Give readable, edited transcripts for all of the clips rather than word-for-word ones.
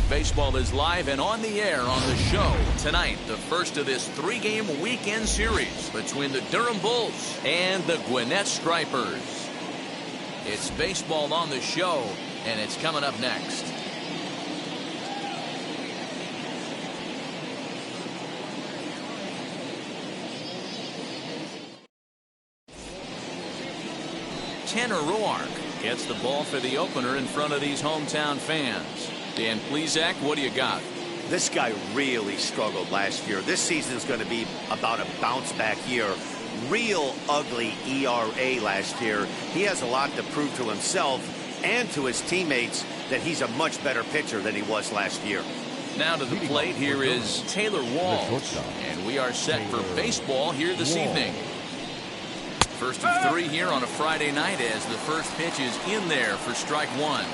Baseball is live and on the air on the show tonight. The first of this 3-game weekend series between the Durham Bulls and the Gwinnett Stripers. It's baseball on the show, and it's coming up next. Tanner Roark gets the ball for the opener in front of these hometown fans. Dan Plesac, what do you got? This guy really struggled last year. This season is going to be about a bounce back year. Real ugly ERA last year. He has a lot to prove to himself and to his teammates that he's a much better pitcher than he was last year. Now to the plate, here is Taylor Walls, and we are set for baseball here this evening. First of 3 here on a Friday night as the first pitch is in there for strike one.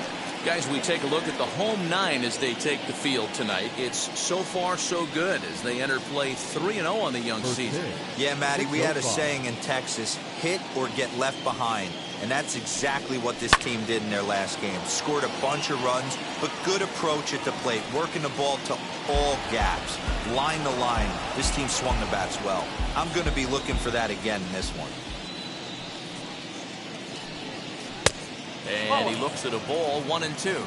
Guys, we take a look at the home 9 as they take the field tonight. It's so far so good as they enter play 3-0 on the young season. Yeah, Matty, we had a saying in Texas, hit or get left behind. And that's exactly what this team did in their last game. Scored a bunch of runs, but good approach at the plate, working the ball to all gaps. Line to line, this team swung the bats well. I'm going to be looking for that again in this one. And he looks at a ball, 1-2.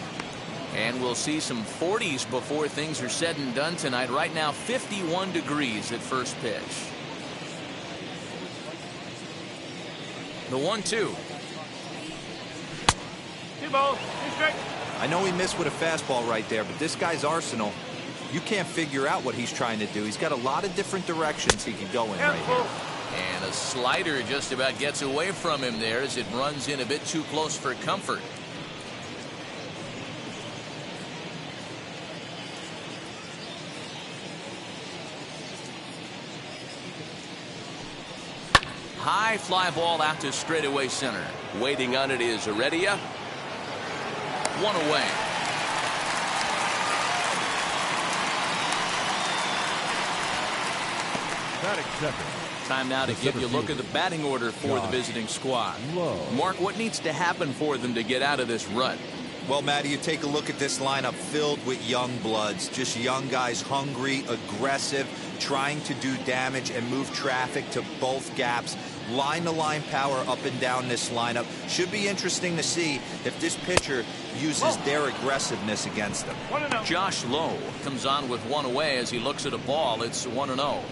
And we'll see some 40s before things are said and done tonight. Right now, 51 degrees at first pitch. The 1-2. I know he missed with a fastball right there, but this guy's arsenal, you can't figure out what he's trying to do. He's got a lot of different directions he can go in right here. And a slider just about gets away from him there as it runs in a bit too close for comfort. High fly ball out to straightaway center. Waiting on it is Heredia. One away. Time now to give you a look at the batting order for the visiting squad. Mark, what needs to happen for them to get out of this rut? Well, Matty, you take a look at this lineup filled with young bloods, just young guys, hungry, aggressive, trying to do damage and move traffic to both gaps. Line-to-line power up and down this lineup. Should be interesting to see if this pitcher uses their aggressiveness against them. Josh Lowe comes on with one away as he looks at a ball. It's 1-0.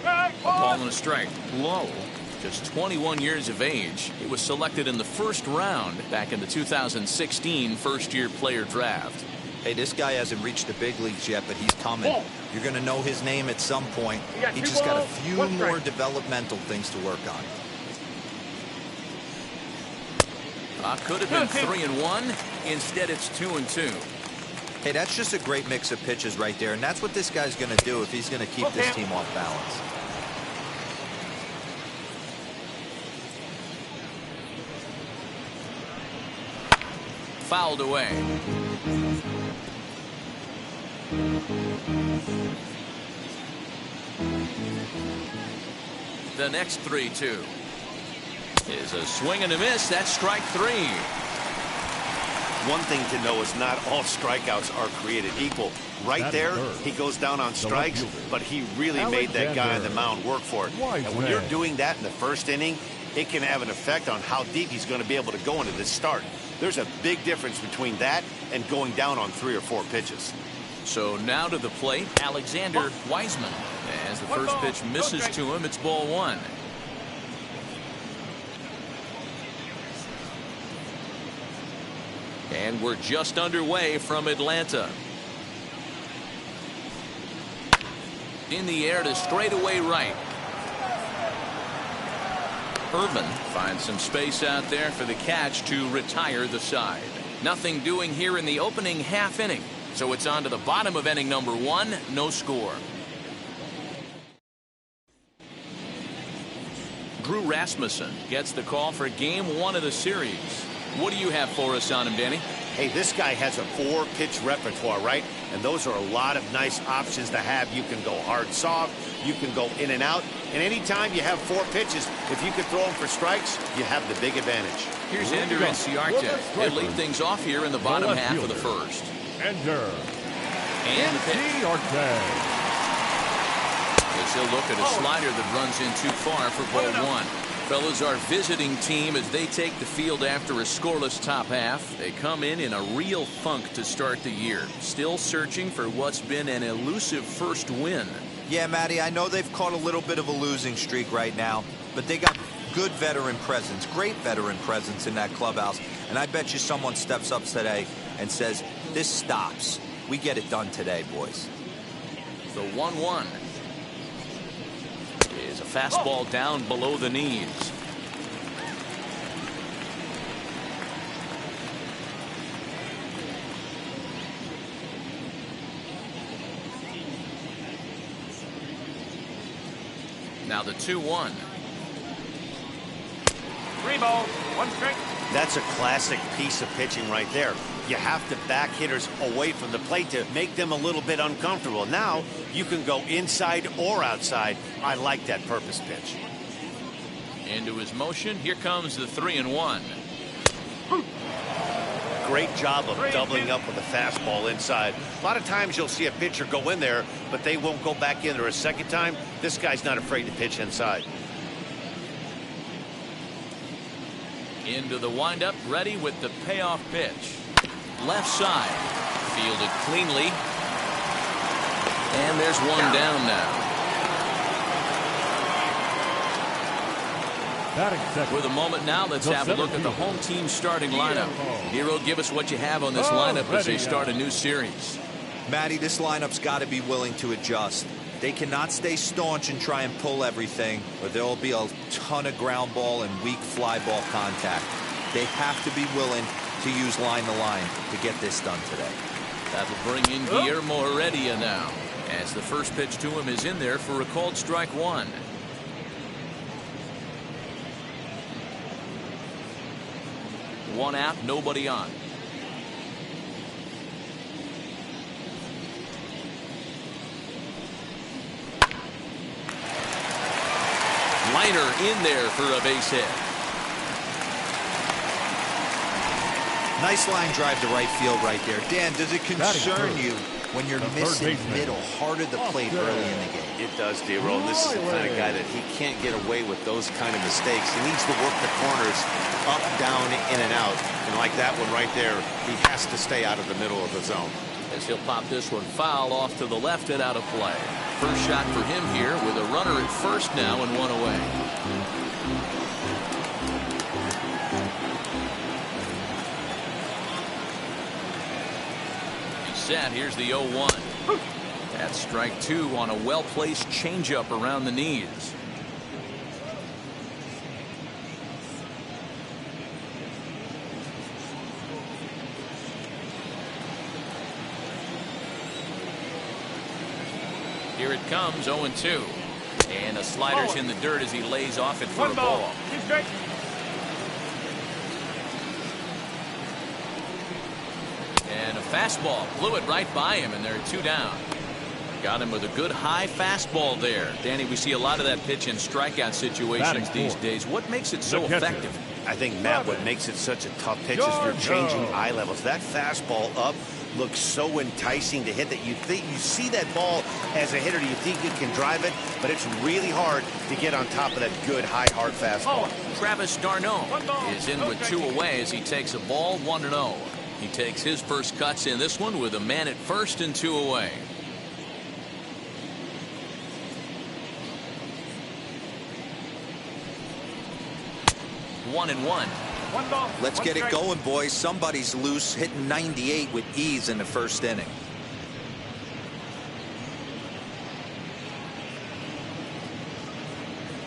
A ball and a strike. Lowe, just 21 years of age. He was selected in the first round back in the 2016 first-year player draft. Hey, this guy hasn't reached the big leagues yet, but he's coming. You're going to know his name at some point. He just got a few more developmental things to work on. Could have been 3-1. Instead, it's 2-2. Hey, that's just a great mix of pitches right there, and that's what this guy's going to do if he's going to keep this team off balance. Fouled away. The next 3-2 is a swing and a miss. That's strike 3. One thing to know is not all strikeouts are created equal. Right there, he goes down on strikes, but he really made that guy on the mound work for it. And when you're doing that in the first inning, it can have an effect on how deep he's going to be able to go into this start. There's a big difference between that and going down on 3 or 4 pitches. So now to the plate, Alexander Wiseman. As the first pitch misses to him, it's ball 1. And we're just underway from Atlanta. In the air to straightaway right. Irvin finds some space out there for the catch to retire the side. Nothing doing here in the opening half inning. So it's on to the bottom of inning number 1. No score. Drew Rasmussen gets the call for game 1 of the series. What do you have for us on him, Danny? Hey, this guy has a 4-pitch repertoire, right? And those are a lot of nice options to have. You can go hard, soft. You can go in and out. And anytime you have 4 pitches, if you can throw them for strikes, you have the big advantage. Here's Ender Inciarte. He'll lead things off here in the bottom half of the first. Ender. And the pitch. As he'll look at a slider that runs in too far for ball 1. Fellas, our visiting team, as they take the field after a scoreless top half, they come in a real funk to start the year. Still searching for what's been an elusive first win. Yeah, Matty, I know they've caught a little bit of a losing streak right now, but they got good veteran presence, great veteran presence in that clubhouse. And I bet you someone steps up today and says, this stops. We get it done today, boys. The 1-1 is a fastball down below the knees. Now the 2-1. 3 balls, 1 strike. That's a classic piece of pitching right there. You have to back hitters away from the plate to make them a little bit uncomfortable. Now you can go inside or outside. I like that purpose pitch. Into his motion. Here comes the 3-1. Great job of doubling up with a fastball inside. A lot of times you'll see a pitcher go in there, but they won't go back in there a second time. This guy's not afraid to pitch inside. Into the windup, ready with the payoff pitch. Left side. Fielded cleanly. And there's one down now. With a moment now, let's have a look at the home team starting lineup. Hero, give us what you have on this lineup as they start a new series. Matty, this lineup's got to be willing to adjust. They cannot stay staunch and try and pull everything, or there will be a ton of ground ball and weak fly ball contact. They have to be willing to use line to line to get this done today. That'll bring in Guillermo Heredia now, as the first pitch to him is in there for a called strike 1. One out, nobody on. Liner in there for a base hit. Nice line drive to right field right there. Dan, does it concern you when you're missing middle hard at the plate early in the game? It does, D-Roll. This is the kind of guy that he can't get away with those kind of mistakes. He needs to work the corners up, down, in and out. And like that one right there, he has to stay out of the middle of the zone. As he'll pop this one foul off to the left and out of play. First shot for him here with a runner at first now and one away. He's set. Here's the 0-1. That's strike 2 on a well-placed changeup around the knees. Here it comes, 0-2. And a slider's in the dirt as he lays off it for a ball. And a fastball blew it right by him, and there are 2 down. Got him with a good high fastball there. Danny, we see a lot of that pitch in strikeout situations these days. What makes it so effective? I think, Matt, what makes it such a tough pitch is you're changing eye levels. That fastball up looks so enticing to hit that you see that ball as a hitter, you think you can drive it, but it's really hard to get on top of that good high hard fastball. Travis d'Arnaud is in with 2 away as he takes a ball 1-0. He takes his first cuts in this one with a man at first and 2 away. One and one. Let's get it going, boys. Somebody's loose, hitting 98 with ease in the first inning.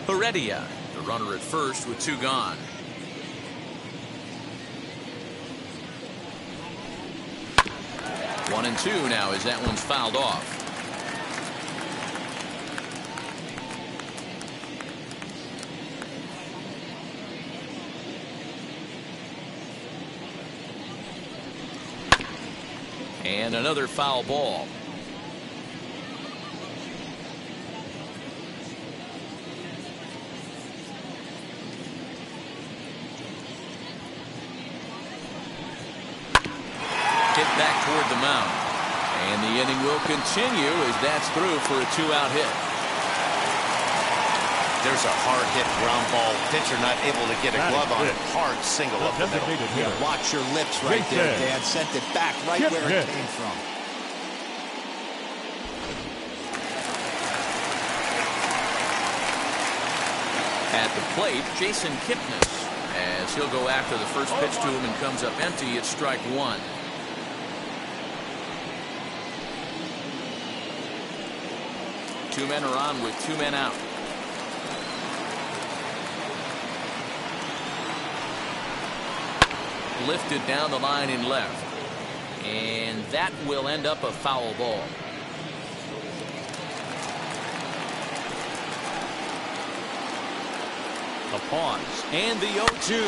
Heredia, the runner at first with 2 gone. One and 2 now as that one's fouled off. And another foul ball. Hit back toward the mound. And the inning will continue as that's through for a 2-out hit. There's a hard hit ground ball. Pitcher not able to get a glove on it. Hard single up the middle. Yeah, watch your lips right there, Dan. Sent it back right where it came from. At the plate, Jason Kipnis, as he'll go after the first pitch to him and comes up empty. It's strike one. Two men are on with two men out. Lifted down the line in left. And that will end up a foul ball. A pause. And the 0-2.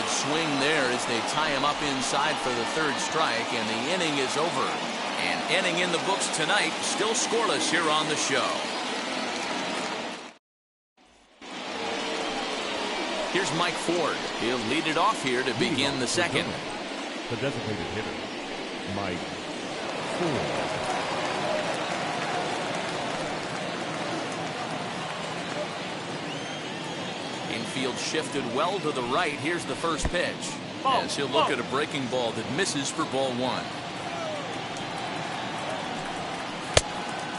Swing there as they tie him up inside for the third strike, and the inning is over. An inning in the books tonight, still scoreless here on the show. Here's Mike Ford. He'll lead it off here to begin the second. The designated hitter, Mike Ford. Infield shifted well to the right. Here's the first pitch. As he'll look at a breaking ball that misses for ball one.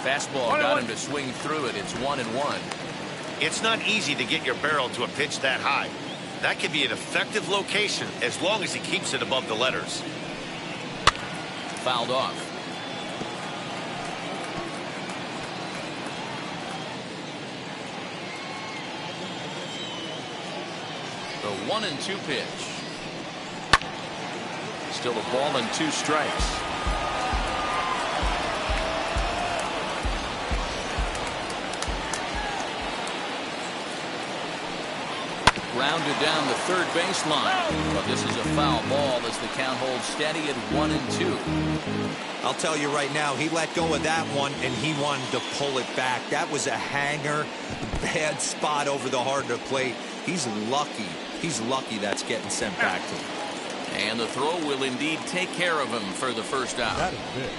Fastball got him to swing through it. It's 1-1. It's not easy to get your barrel to a pitch that high. That could be an effective location as long as he keeps it above the letters. Fouled off. The 1-2 pitch. Still a ball and 2 strikes. Grounded down the third baseline. But this is a foul ball as the count holds steady at 1-2. I'll tell you right now, he let go of that one and he wanted to pull it back. That was a hanger, bad spot over the heart of the plate. He's lucky. He's lucky that's getting sent back to him. And the throw will indeed take care of him for the first out. That is it.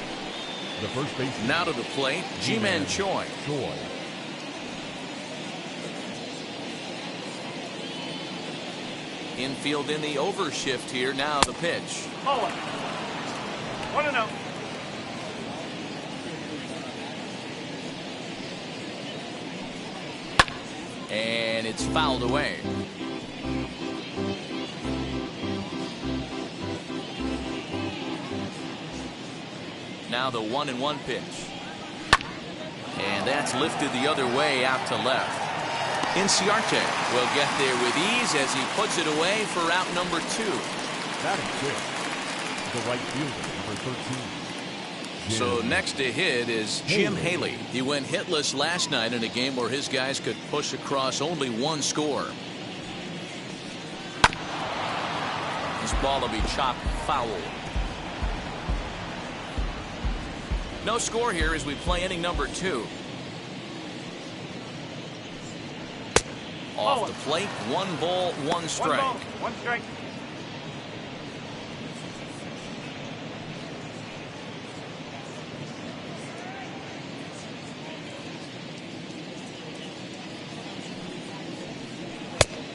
The first baseman. Now to the plate, Ji-Man Choi. Infield in the overshift here. Now the pitch. 1-0. And it's fouled away. Now the 1-1 pitch. And that's lifted the other way out to left. Inciarte will get there with ease as he puts it away for out number 2. That is it. The right fielder, number 13. So next to hit is Jim Haley. He went hitless last night in a game where his guys could push across only 1 score. This ball will be chopped foul. No score here as we play inning number 2. Off the plate, 1 ball, 1 strike. 1 ball, 1 strike.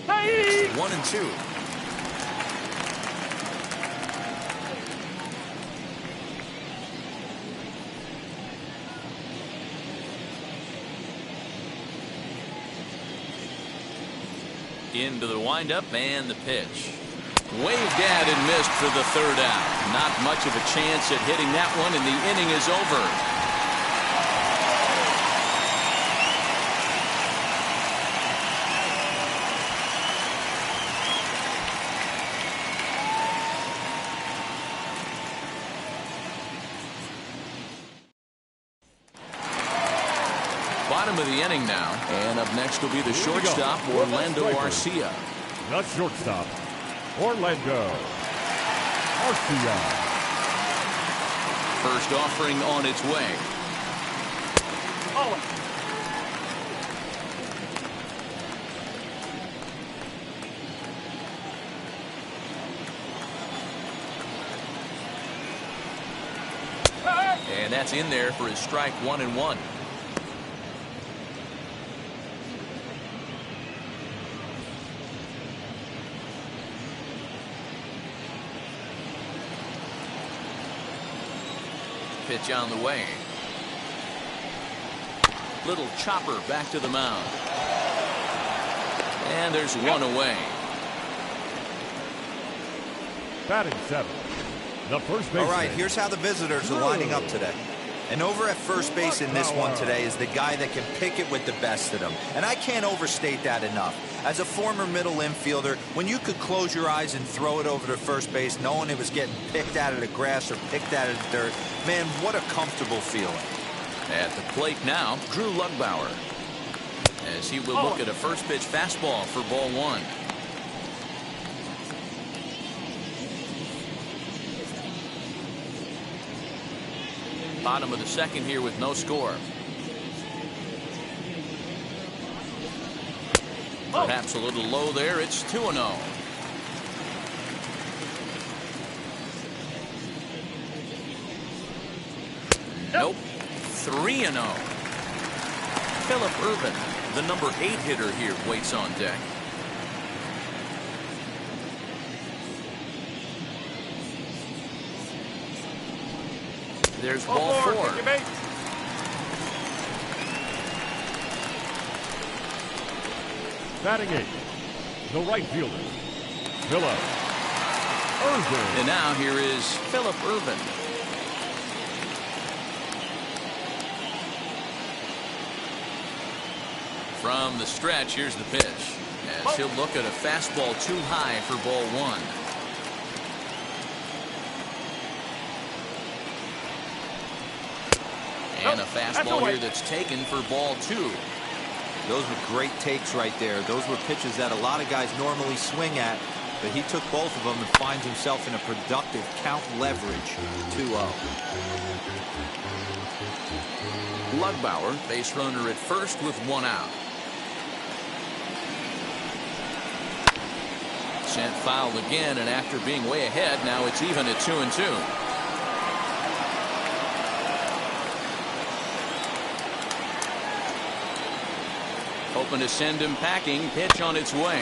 Hey! 1-2. Into the windup and the pitch. Waved at and missed for the third out. Not much of a chance at hitting that one, and the inning is over. bottom of the inning now. And up next will be the shortstop, Orlando Garcia. The shortstop, Orlando Garcia. First offering on its way. And that's in there for his strike 1-1. Pitch on the way. Little chopper back to the mound. And there's one away. Batting seven, the first baseman. All right, here's how the visitors are lining up today. And over at first base in this one today is the guy that can pick it with the best of them. And I can't overstate that enough. As a former middle infielder, when you could close your eyes and throw it over to first base knowing it was getting picked out of the grass or picked out of the dirt, man, what a comfortable feeling. At the plate now, Drew Lugbauer, as he will look at a first pitch fastball for ball one. Bottom of the second here with no score. Perhaps a little low there. It's 2-0. Nope. 3-0. Phillip Ervin, the number 8 hitter here, waits on deck. There's ball 4. Batting 8, the right fielder, Phillip Ervin. And now here is Phillip Ervin. From the stretch, here's the pitch. As he'll look at a fastball too high for ball 1. And a fastball here that's taken for ball 2. Those were great takes right there. Those were pitches that a lot of guys normally swing at, but he took both of them and finds himself in a productive count leverage. 2-0. Lugbauer, base runner at first with 1 out. Sent foul again, and after being way ahead, now it's even at 2-2. Hoping to send him packing. Pitch on its way.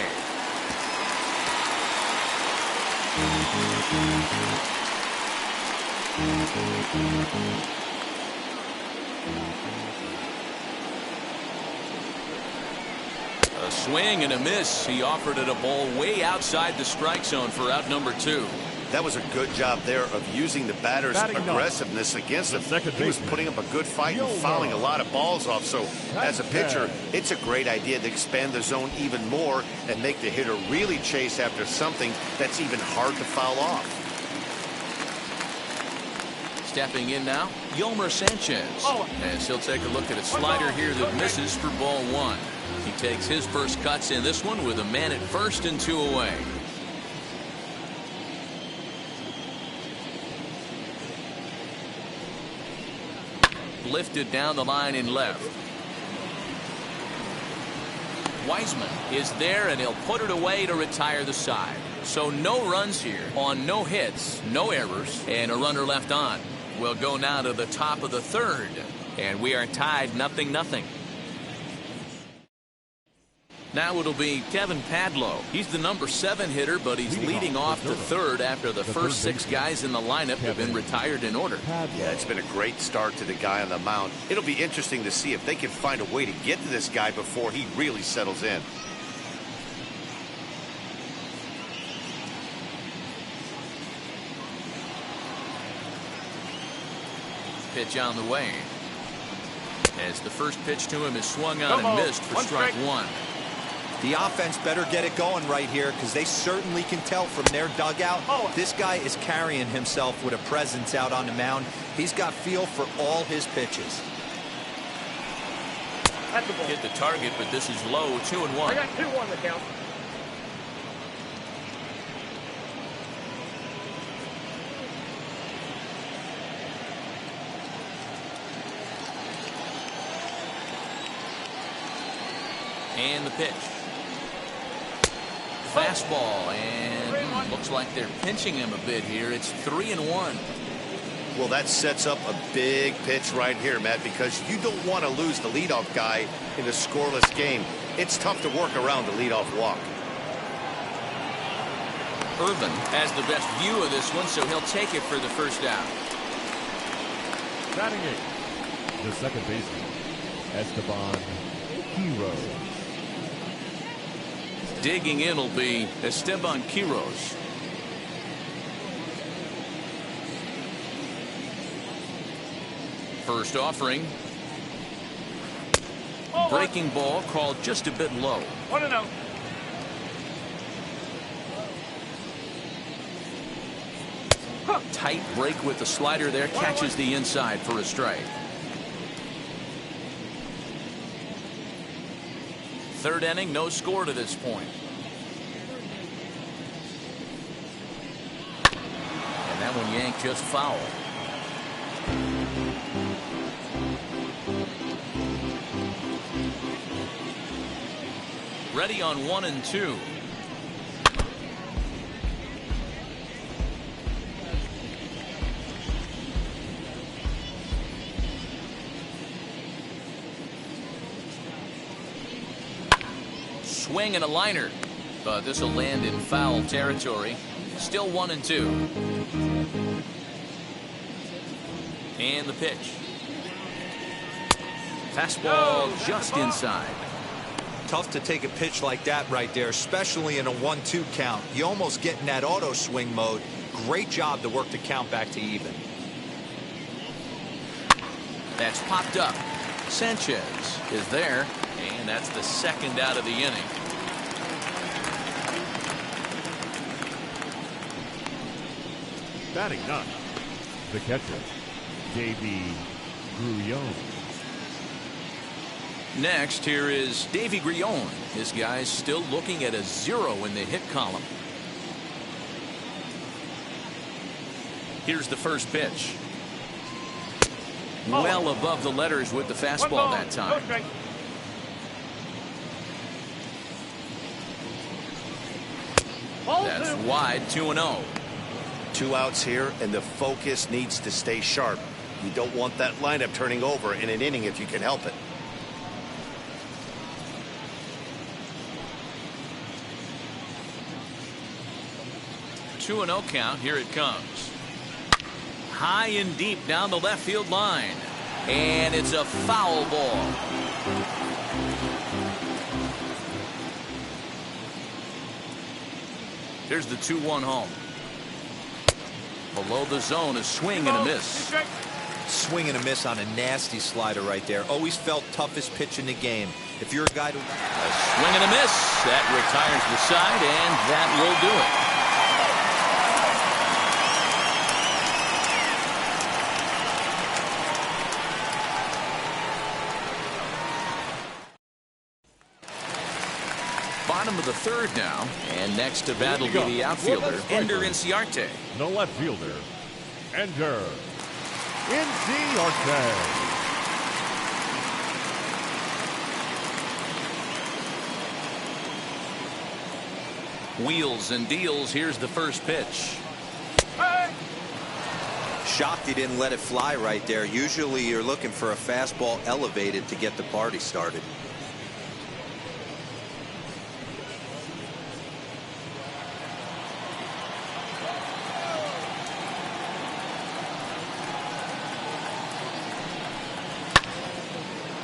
A swing and a miss. He offered it a ball way outside the strike zone for out number 2. That was a good job there of using the batter's aggressiveness against him. He was putting up a good fight and fouling a lot of balls off. So as a pitcher, it's a great idea to expand the zone even more and make the hitter really chase after something that's even hard to foul off. Stepping in now, Gilbert Sanchez. As he'll take a look at a slider here that misses for ball 1. He takes his first cuts in this one with a man at first and 2 away. Lifted down the line in left. Wiseman is there, and he'll put it away to retire the side. So no runs here on no hits, no errors, and a runner left on. We'll go now to the top of the 3rd, and we are tied 0-0. Now it'll be Kevin Padlo. He's the number 7 hitter, but he's leading off the 3rd after the first 6 guys in the lineup have been retired in order. Yeah, it's been a great start to the guy on the mound. It'll be interesting to see if they can find a way to get to this guy before he really settles in. Pitch on the way. As the first pitch to him is swung on and missed for strike 1. The offense better get it going right here, because they certainly can tell from their dugout. This guy is carrying himself with a presence out on the mound. He's got feel for all his pitches. Hit the target, but this is low, 2-1. I got 2-1 the count. And the pitch. Fastball, and looks like they're pinching him a bit here. It's 3-1. Well, that sets up a big pitch right here, Matt, because you don't want to lose the leadoff guy in a scoreless game. It's tough to work around the leadoff walk. Irvin has the best view of this one, so he'll take it for the first out. Batting eighth, the second baseman, Esteban Quiroz. Digging in will be Esteban Quiroz. First offering. Breaking ball called just a bit low. 1-0. Tight break with the slider there. Catches the inside for a strike. Third inning, no score to this point. And that one yanked just foul. Ready on 1-2. Swing and a liner, but this will land in foul territory. Still 1-2. And the pitch. Fastball just inside. Tough to take a pitch like that right there, especially in a 1-2 count. You almost get in that auto swing mode. Great job to work the count back to even. That's popped up. Sanchez is there, and that's the second out of the inning. Batting ninth, the catcher, Davey Grullon. Next, here is Davey Grullon. This guy's still looking at a 0 in the hit column. Here's the first pitch. Well above the letters with the fastball that time. That's wide, 2-0. 2 outs here, and the focus needs to stay sharp. You don't want that lineup turning over in an inning if you can help it. Two and 0 count. Here it comes. High and deep down the left field line. And it's a foul ball. Here's the 2-1 home. Below the zone, a swing and a miss. Swing and a miss on a nasty slider right there. Always felt toughest pitch in the game. If you're a guy to... A swing and a miss. That retires the side, and that will do it. Bottom of the third now, and next to bat will be the outfielder, Ender Inciarte. The left fielder, Ender Inciarte. Wheels and deals. Here's the first pitch. Shocked he didn't let it fly right there. Usually you're looking for a fastball elevated to get the party started.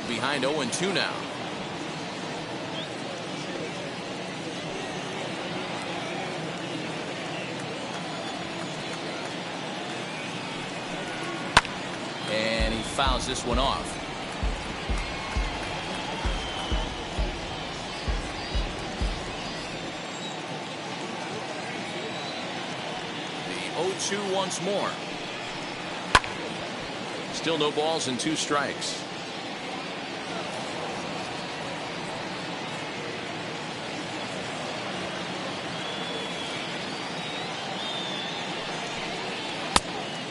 Behind 0-2 now. And he fouls this one off. The 0-2 once more. Still no balls and 2 strikes.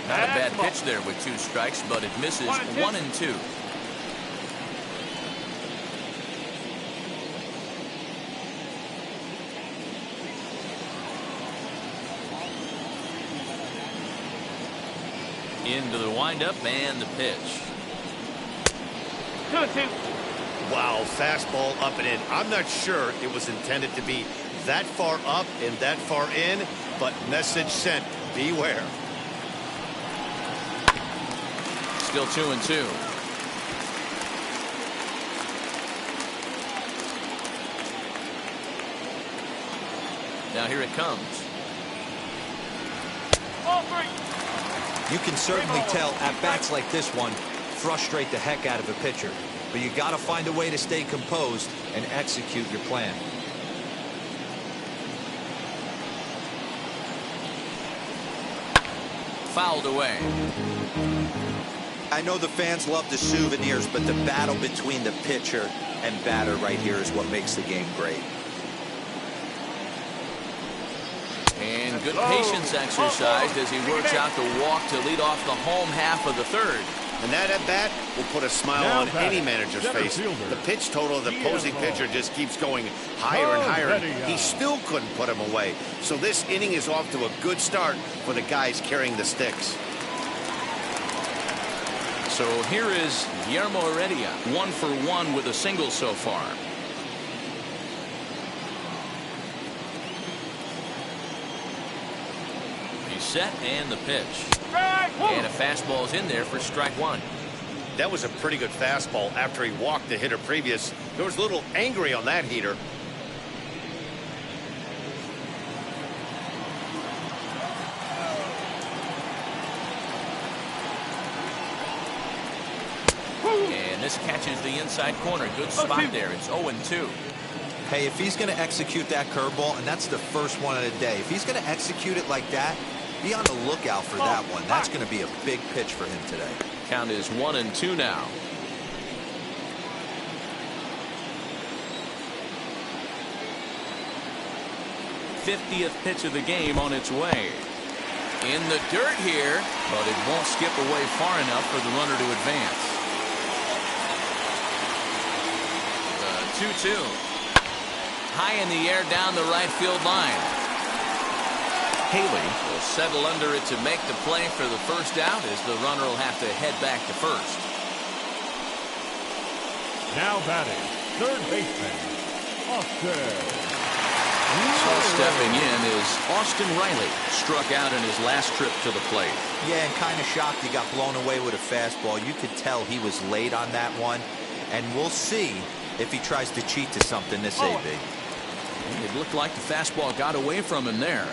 Not a bad pitch there with 2 strikes, but it misses 1 and 2. Into the windup and the pitch. 2-2. Wow, fastball up and in. I'm not sure it was intended to be that far up and that far in, but message sent. Beware. Still 2-2. Now here it comes. All 3. You can certainly tell at bats like this one frustrate the heck out of a pitcher. But you got to find a way to stay composed and execute your plan. Fouled away. I know the fans love the souvenirs, but the battle between the pitcher and batter right here is what makes the game great. And good patience exercised as he works out the walk to lead off the home half of the 3rd. And that at bat will put a smile on any manager's face. The pitch total of the opposing pitcher just keeps going higher and higher. He still couldn't put him away. So this inning is off to a good start for the guys carrying the sticks. So here is Guillermo Heredia, 1 for 1 with a single so far. He's set and the pitch. And a fastball's in there for strike 1. That was a pretty good fastball after he walked the hitter previous. There was a little angry on that heater. And this catches the inside corner. Good spot there. It's 0-2. Hey, if he's going to execute that curveball, and that's the first one of the day, if he's going to execute it like that, be on the lookout for that one. That's going to be a big pitch for him today. Count is 1-2 now. '50th pitch of the game on its way. In the dirt here, but it won't skip away far enough for the runner to advance. 2-2. High in the air down the right field line. Haley will settle under it to make the play for the first out as the runner will have to head back to first. Now batting, 3rd baseman, Austin. So stepping in is Austin Riley. Struck out in his last trip to the plate. Yeah, and kind of shocked he got blown away with a fastball. You could tell he was late on that one. And we'll see if he tries to cheat to something this AB. It looked like the fastball got away from him there.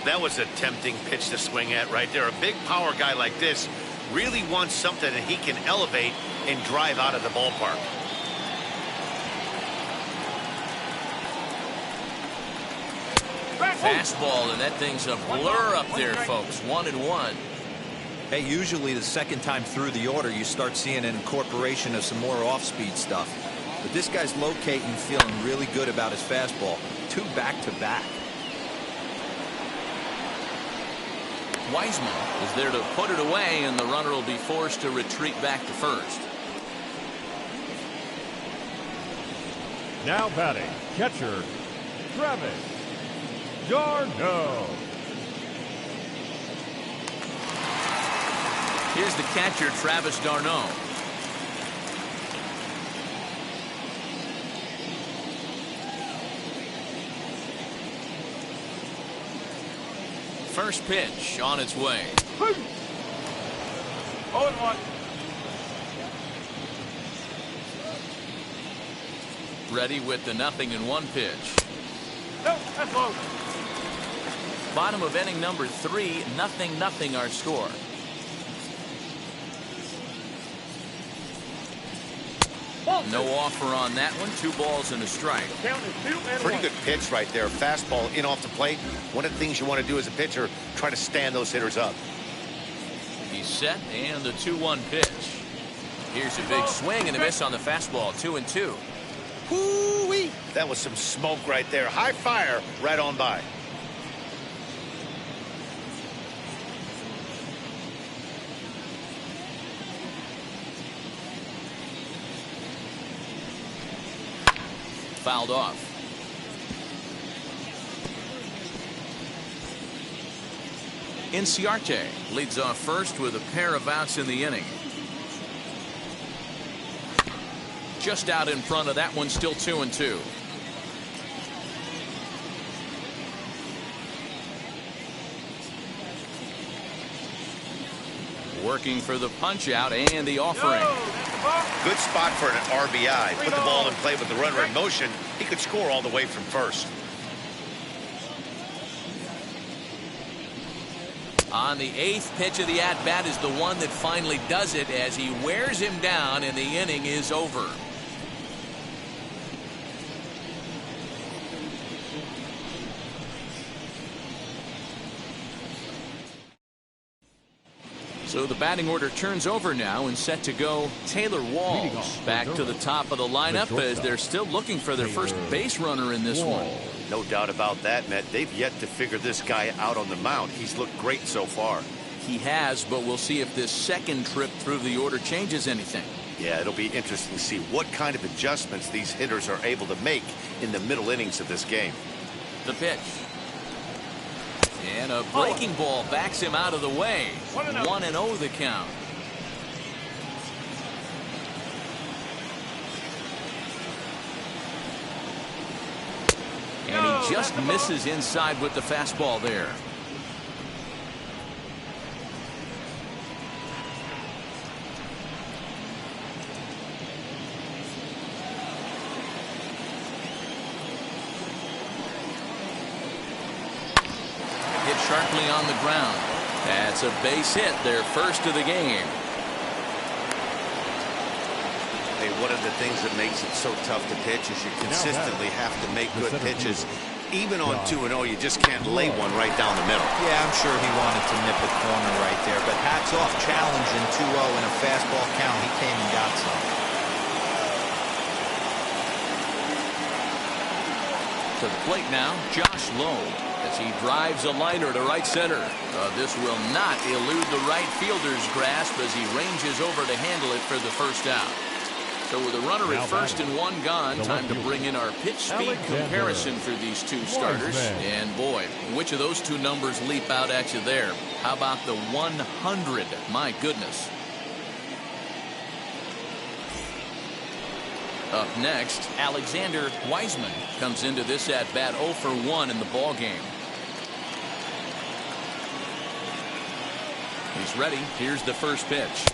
That was a tempting pitch to swing at right there. A big power guy like this really wants something that he can elevate and drive out of the ballpark. Fastball, and that thing's a blur up there, folks. 1-1. Hey, usually the second time through the order, you start seeing an incorporation of some more off-speed stuff. But this guy's locating, feeling really good about his fastball. 2 back-to-back. Wiseman is there to put it away, and the runner will be forced to retreat back to first. Now batting, catcher, Travis d'Arnaud. Here's the catcher, Travis d'Arnaud. First pitch on its way. 0-1. Ready with the 0-1 pitch. No, that's low. Bottom of inning number 3, 0-0 our score. No offer on that one. 2 balls and a strike. Count is 2-1. Pretty good pitch right there. Fastball in off the plate. One of the things you want to do as a pitcher, try to stand those hitters up. He's set, and the 2-1 pitch. Here's a big swing and a miss on the fastball. 2-2. Whoo-wee. That was some smoke right there. High fire right on by. fouled off. Inciarte leads off first with a pair of outs in the inning. Just out in front of that one, still 2-2. Working for the punch out and the offering. Good spot for an RBI. Put the ball in play with the runner in motion. He could score all the way from first. On the 8th pitch of the at-bat is the one that finally does it as he wears him down and the inning is over. So the batting order turns over now and set to go Taylor Walls back to the top of the lineup as they're still looking for their first base runner in this one. No doubt about that, Matt. They've yet to figure this guy out on the mound. He's looked great so far. He has, but we'll see if this second trip through the order changes anything. Yeah, it'll be interesting to see what kind of adjustments these hitters are able to make in the middle innings of this game. The pitch. And a breaking ball backs him out of the way. 1-0 the count. And he just misses inside with the fastball there. Hit sharply on the ground. That's a base hit, their first of the game. Hey, one of the things that makes it so tough to pitch is you consistently have to make good pitches. Even on 2-0, you just can't lay one right down the middle. Yeah, I'm sure he wanted to nip a corner right there, but hats off, challenging 2-0 in a fastball count. He came and got some. To the plate now, Josh Lowe, as he drives a liner to right center. This will not elude the right fielder's grasp as he ranges over to handle it for the first out. So with a runner at first and one gone, time to bring in our pitch speed comparison for these two starters. And boy, which of those two numbers leap out at you there? How about the 100? My goodness. Up next, Alexander Wiseman comes into this at-bat 0 for 1 in the ballgame. He's ready. Here's the first pitch.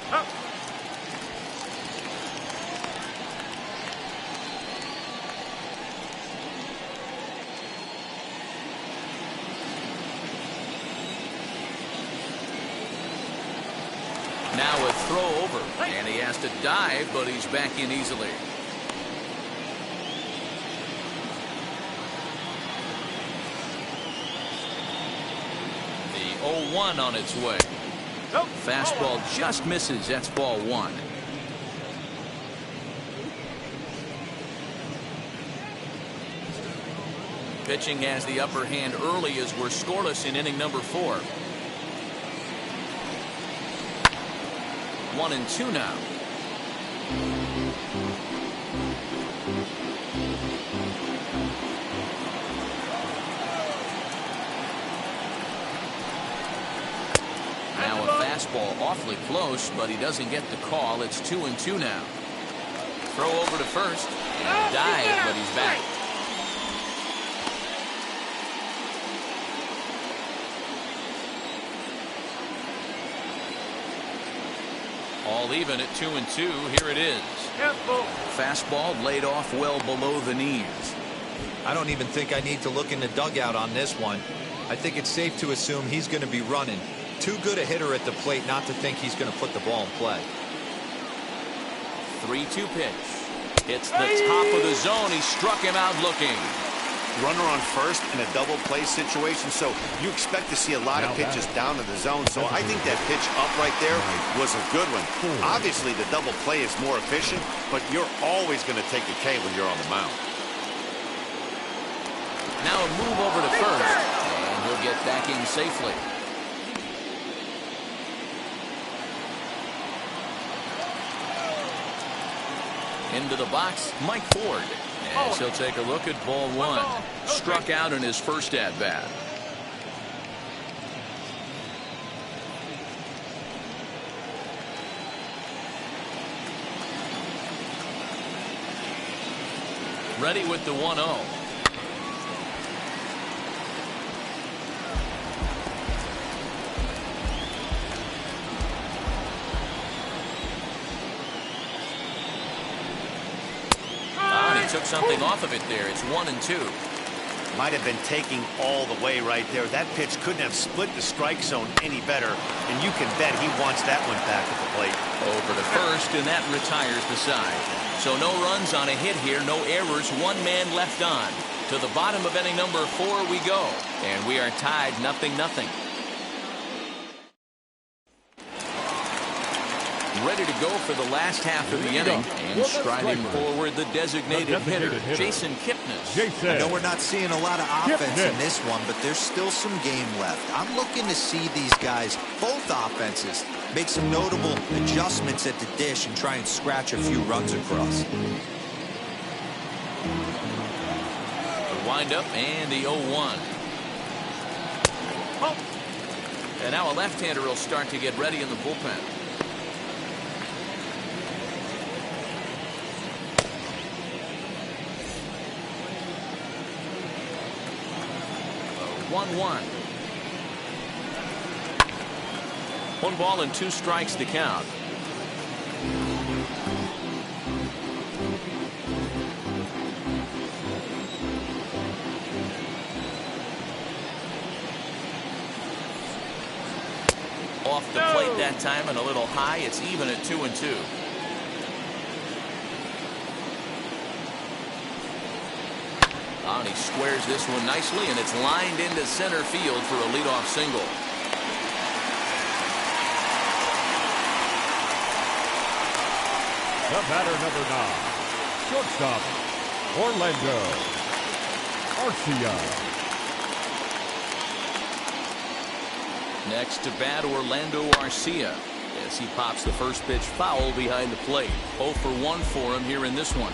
Now a throw over, and he has to dive, but he's back in easily. The 0-1 on its way. Fastball just misses. That's ball one. Pitching has the upper hand early as we're scoreless in inning number 4. 1-2 now. Now a fastball awfully close, but he doesn't get the call. It's 2-2 now. Throw over to first and a dive, but he's back. All even at 2-2. Here it is. Fastball laid off well below the knees. I don't even think I need to look in the dugout on this one. I think it's safe to assume he's going to be running. Too good a hitter at the plate not to think he's going to put the ball in play. 3-2 pitch. It's the top of the zone. He struck him out looking. Runner on first in a double play situation, so you expect to see a lot of pitches down to the zone. So I think that pitch up right there was a good one. Obviously the double play is more efficient, but you're always going to take a K when you're on the mound. Now a move over to first, and he'll get back in safely. Into the box, Mike Ford. As he'll take a look at ball one. Struck out in his first at-bat. Ready with the 1-0. Took something off of it there. It's 1-2. Might have been taking all the way right there. That pitch couldn't have split the strike zone any better, and you can bet he wants that one back at the plate. Over to first, and that retires the side. So no runs on a hit here, no errors, one man left on. To the bottom of inning number 4 we go, and we are tied 0-0. Ready to go for the last half of the inning, and striding forward the designated hitter, Jason Kipnis. I know we're not seeing a lot of offense in this one, but there's still some game left. I'm looking to see these guys, both offenses, make some notable adjustments at the dish and try and scratch a few runs across. The windup and the 0-1. And now a left-hander will start to get ready in the bullpen. 1-1. 1 ball and 2 strikes to count. Off the plate that time and a little high. It's even at 2-2. And he squares this one nicely, and it's lined into center field for a leadoff single. The batter, number 9, shortstop, Orlando Garcia. Next to bat, Orlando Garcia, as he pops the first pitch foul behind the plate. 0 for 1 for him here in this one.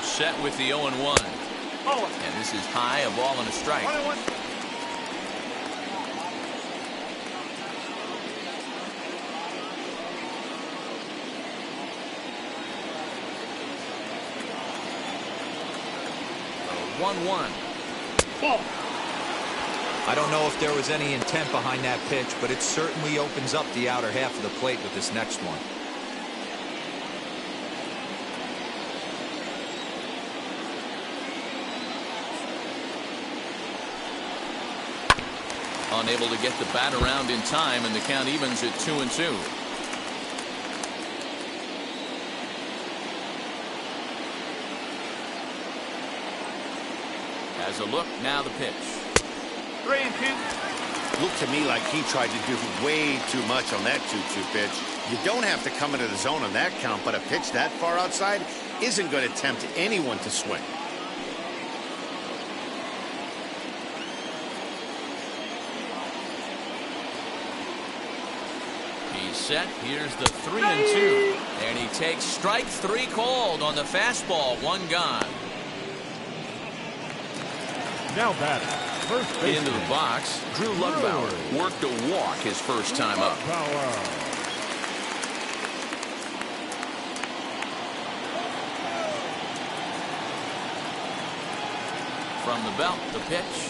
Set with the 0-1. And this is high, a ball and a strike. 1-1. A 1-1. Ball. I don't know if there was any intent behind that pitch, but it certainly opens up the outer half of the plate with this next one. Unable to get the bat around in time, and the count evens at 2-2. Has a look, now the pitch. 3-2. Looked to me like he tried to do way too much on that 2-2 pitch. You don't have to come into the zone on that count, but a pitch that far outside isn't going to tempt anyone to swing. Set. Here's the 3-2, and he takes strike 3 called on the fastball. 1 gone. Now batting, first base. Into the box, Drew Lugbauer worked a walk his first time up. From the belt, the pitch.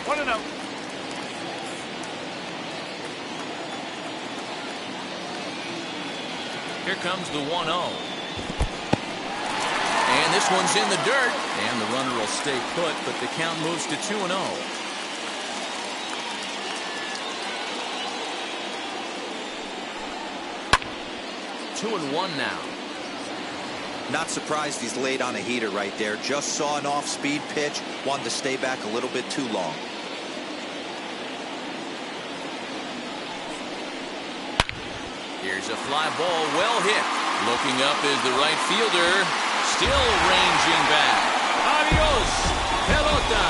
1-0. Here comes the 1-0. And this one's in the dirt. And the runner will stay put, but the count moves to 2-0. Two and 1 now. Not surprised he's laid on a heater right there. Just saw an off-speed pitch. Wanted to stay back a little bit too long. Here's a fly ball, well hit. Looking up is the right fielder, Still ranging back. Adios, pelota.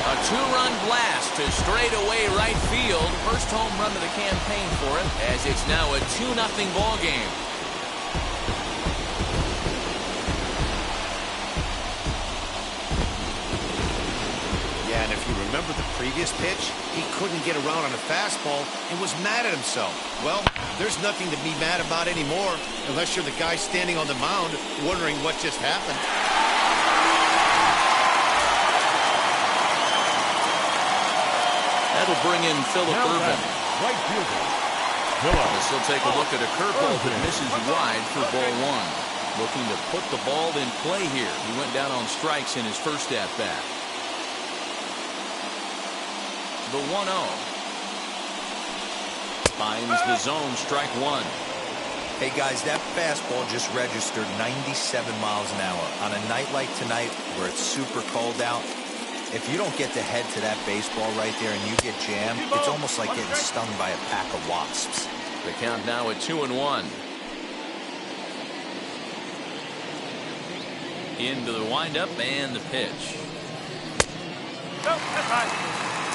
A two-run blast to straightaway right field. First home run of the campaign for him, as it's now a 2-0 ball game. Yeah, and if you remember the previous pitch, he couldn't get around on a fastball and was mad at himself. Well, there's nothing to be mad about anymore, unless you're the guy standing on the mound wondering what just happened. That'll bring in Phillip Ervin. Right fielder. This will take a look at a curveball that misses wide for ball one. Looking to put the ball in play here. He went down on strikes in his first at-bat. The 1-0. Finds the zone, strike one. Hey guys, that fastball just registered 97 miles an hour. On a night like tonight where it's super cold out, if you don't get the head to that baseball right there and you get jammed, it's almost like getting stung by a pack of wasps. The count now at 2-1. Into the windup and the pitch.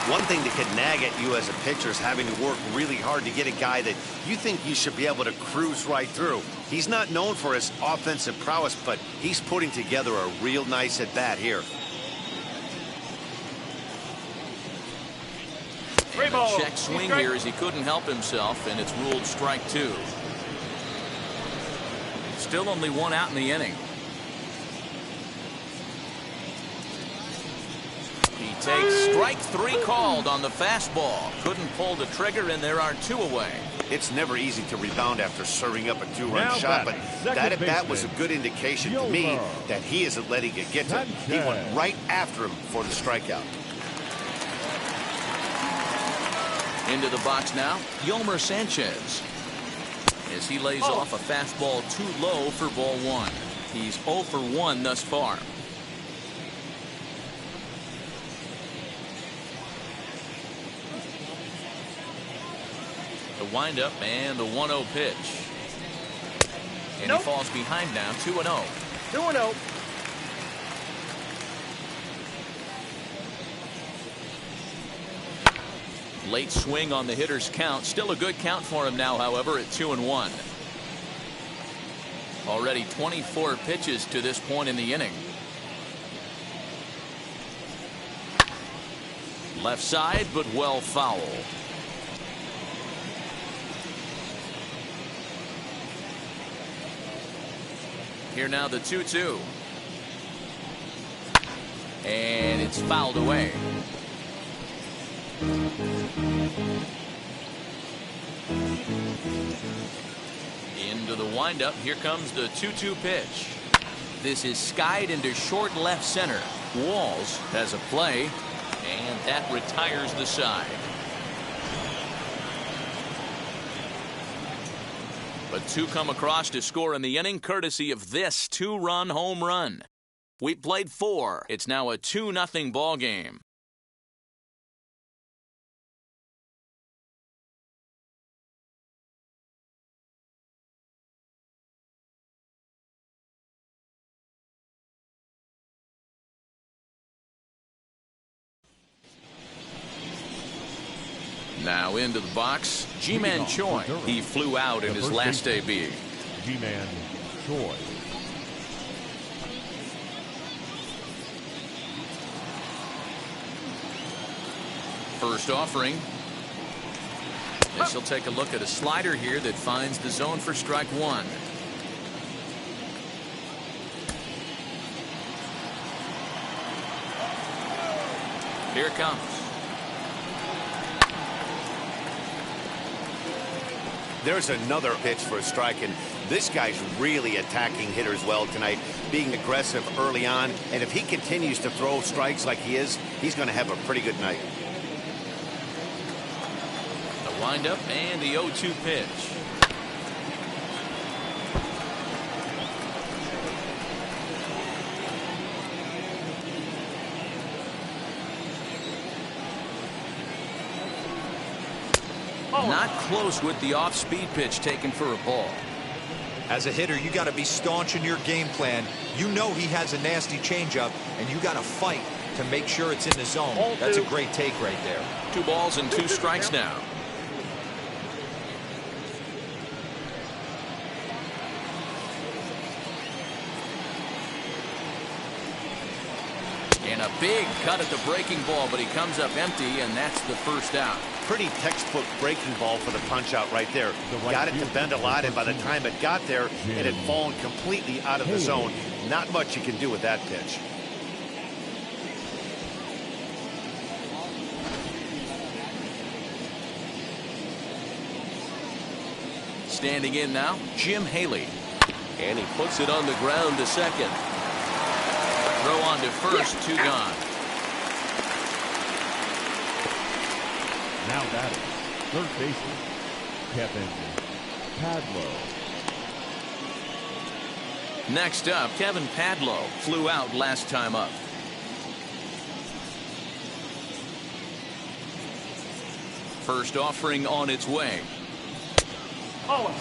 One thing that could nag at you as a pitcher is having to work really hard to get a guy that you think you should be able to cruise right through. He's not known for his offensive prowess, but he's putting together a real nice at-bat here. And a check swing here as he couldn't help himself, and it's ruled strike two. Still only one out in the inning. He takes strike three called on the fastball. Couldn't pull the trigger, and there are two away. It's never easy to rebound after serving up a two-run shot, but that at-bat was a good indication to me that he isn't letting it get to him. He went right after him for the strikeout. Into the box now, Gilbert Sanchez. As he lays off a fastball too low for ball one. He's 0 for 1 thus far. The windup and the 1-0 pitch. And he falls behind now, 2-0. 2-0. Late swing on the hitter's count. Still a good count for him now, however, at 2-1. Already 24 pitches to this point in the inning. Left side, but well foul. Here now the 2-2. And it's fouled away. Into the windup. Here comes the 2-2 pitch. This is skied into short left center. Walls has a play, and that retires the side. But two come across to score in the inning, courtesy of this two-run home run. We played 4. It's now a 2-0 ball game. Now into the box, Ji-Man Choi. He flew out in his last debut. Ji-Man Choi. First offering. This will take a look at a slider here that finds the zone for strike one. Here it comes. There's another pitch for a strike, and this guy's really attacking hitters well tonight, being aggressive early on, and if he continues to throw strikes like he is, he's going to have a pretty good night. The windup and the 0-2 pitch. Not close with the off-speed pitch taken for a ball. As a hitter, you got to be staunch in your game plan. You know he has a nasty changeup, and you got to fight to make sure it's in the zone. That's a great take right there. 2 balls and 2 strikes now. And a big cut at the breaking ball, but he comes up empty, and that's the first out. Pretty textbook breaking ball for the punch out right there. Got it to bend a lot, and by the time it got there, it had fallen completely out of the zone. Not much you can do with that pitch. Standing in now, Jim Haley. And he puts it on the ground to second. Throw on to first, 2 gone. Now batting, third baseman, Kevin Padlow. Next up, Kevin Padlow flew out last time up. First offering on its way. Oh.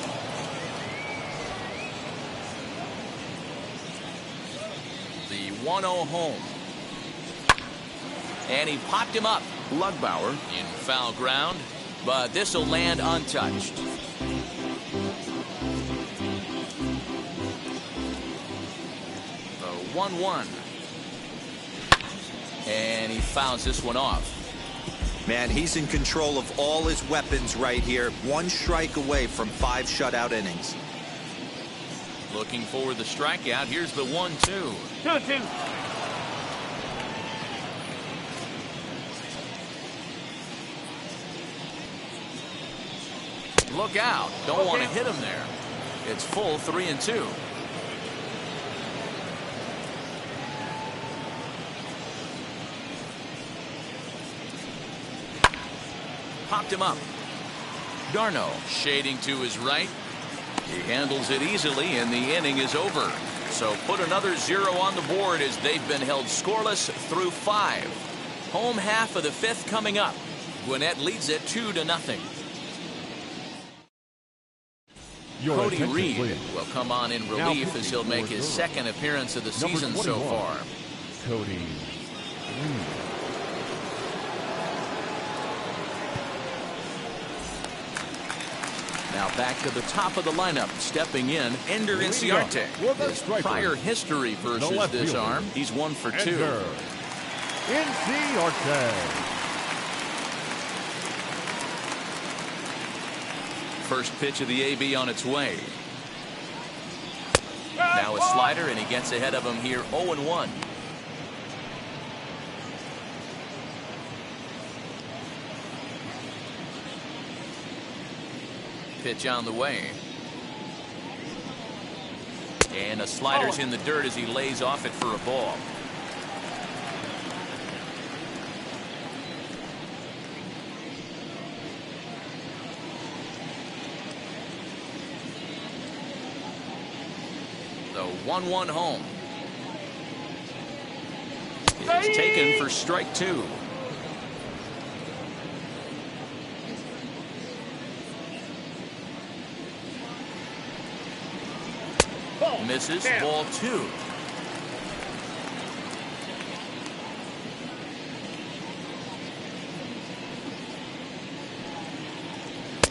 The 1-0 home. And he popped him up. Lugbauer in foul ground, but this will land untouched. The 1-1. And he fouls this one off. Man, he's in control of all his weapons right here. 1 strike away from 5 shutout innings. Looking for the strikeout. Here's the 1-2. 2-2. Look out. Don't want to hit him there. It's full 3-2. Popped him up. Darno shading to his right. He handles it easily, and the inning is over. So put another 0 on the board as they've been held scoreless through 5. Home half of the 5th coming up. Gwinnett leads it 2-0. Cody Reed will come on in relief as he'll make his 2nd appearance of the season so far. Cody Reed. Now back to the top of the lineup, stepping in, Ender Inciarte. His prior history versus this arm, he's 1 for 2. Inciarte. First pitch of the AB on its way. Now a slider, and he gets ahead of him here, 0-1. Pitch on the way. And a slider's in the dirt as he lays off it for a ball. The 1-1 home. It's taken for strike 2. Misses, ball 2.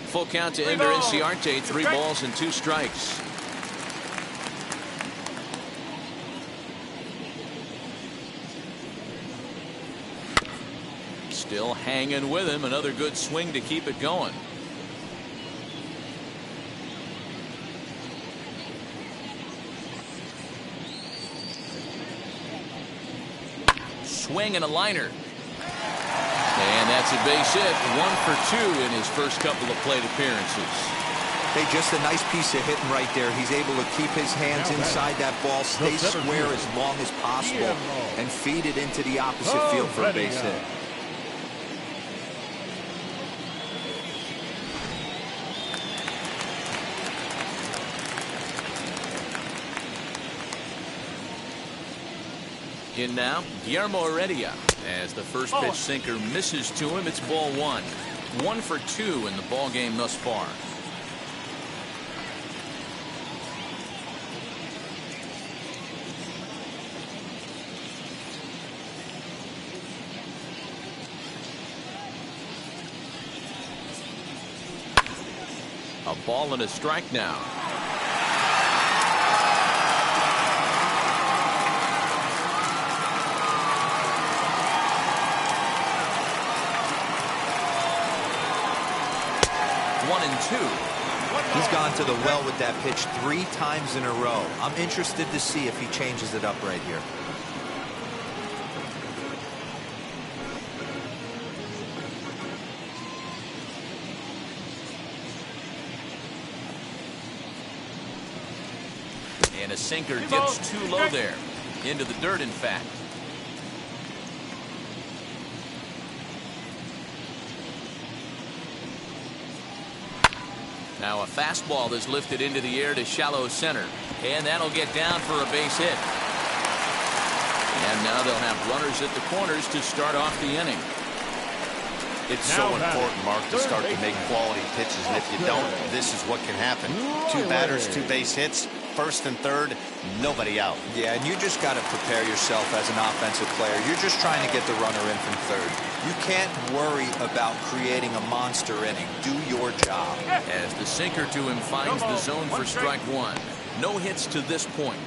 Full count to Ender Inciarte, 3 balls and 2 strikes. Still hanging with him, another good swing to keep it going. Swing and a liner. And that's a base hit. 1 for 2 in his first couple of plate appearances. Hey, just a nice piece of hitting right there. He's able to keep his hands inside that ball, stay square as long as possible, and feed it into the opposite field for a base hit. In now, Guillermo Heredia, as the first pitch sinker misses to him. It's ball 1. 1 for 2 in the ball game thus far. A ball and a strike now. One and two. He's gone to the well with that pitch 3 times in a row. I'm interested to see if he changes it up right here. And a sinker dips too low there. Into the dirt, in fact. Now a fastball is lifted into the air to shallow center. And that'll get down for a base hit. And now they'll have runners at the corners to start off the inning. It's so important, Mark, to start to make quality pitches, and if you don't, this is what can happen. 2 batters, 2 base hits, first and third, nobody out. Yeah, and you just got to prepare yourself as an offensive player. You're just trying to get the runner in from third. You can't worry about creating a monster inning. Do your job. As the sinker to him finds the zone for strike one. No hits to this point.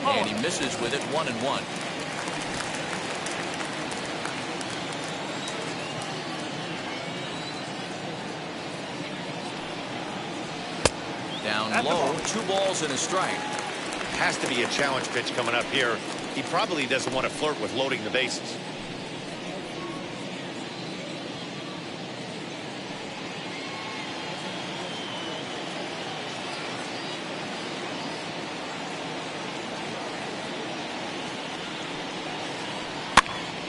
And he misses with it, 1-1. Down low, 2 balls and a strike. Has to be a challenge pitch coming up here. He probably doesn't want to flirt with loading the bases.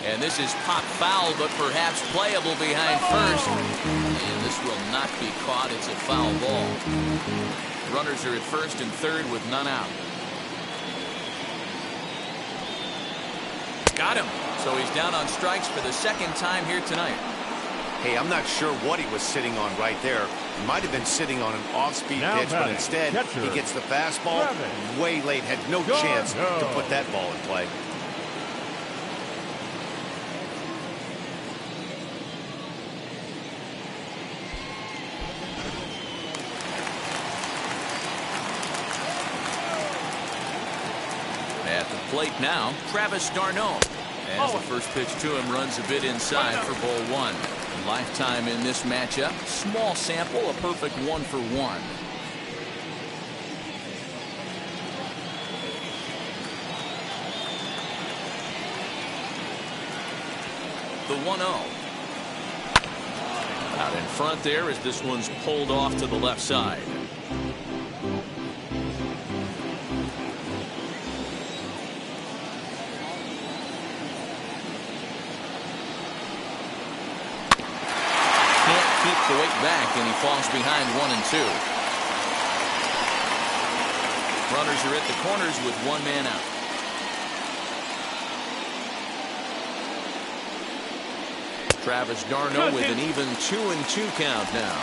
And this is pop foul, but perhaps playable behind first. And this will not be caught. It's a foul ball. Runners are at first and third with none out. Got him. So he's down on strikes for the second time here tonight. Hey, I'm not sure what he was sitting on right there. He might have been sitting on an off-speed pitch, but instead he gets the fastball way late. Had no chance to put that ball in play. At the plate now, Travis d'Arnaud. As the first pitch to him runs a bit inside for ball 1. Lifetime in this matchup. Small sample, a perfect 1 for 1. The 1-0. Out in front there as this one's pulled off to the left side. The weight back, and he falls behind 1 and 2. Runners are at the corners with 1 man out. Travis d'Arnaud with an even 2-2 count now.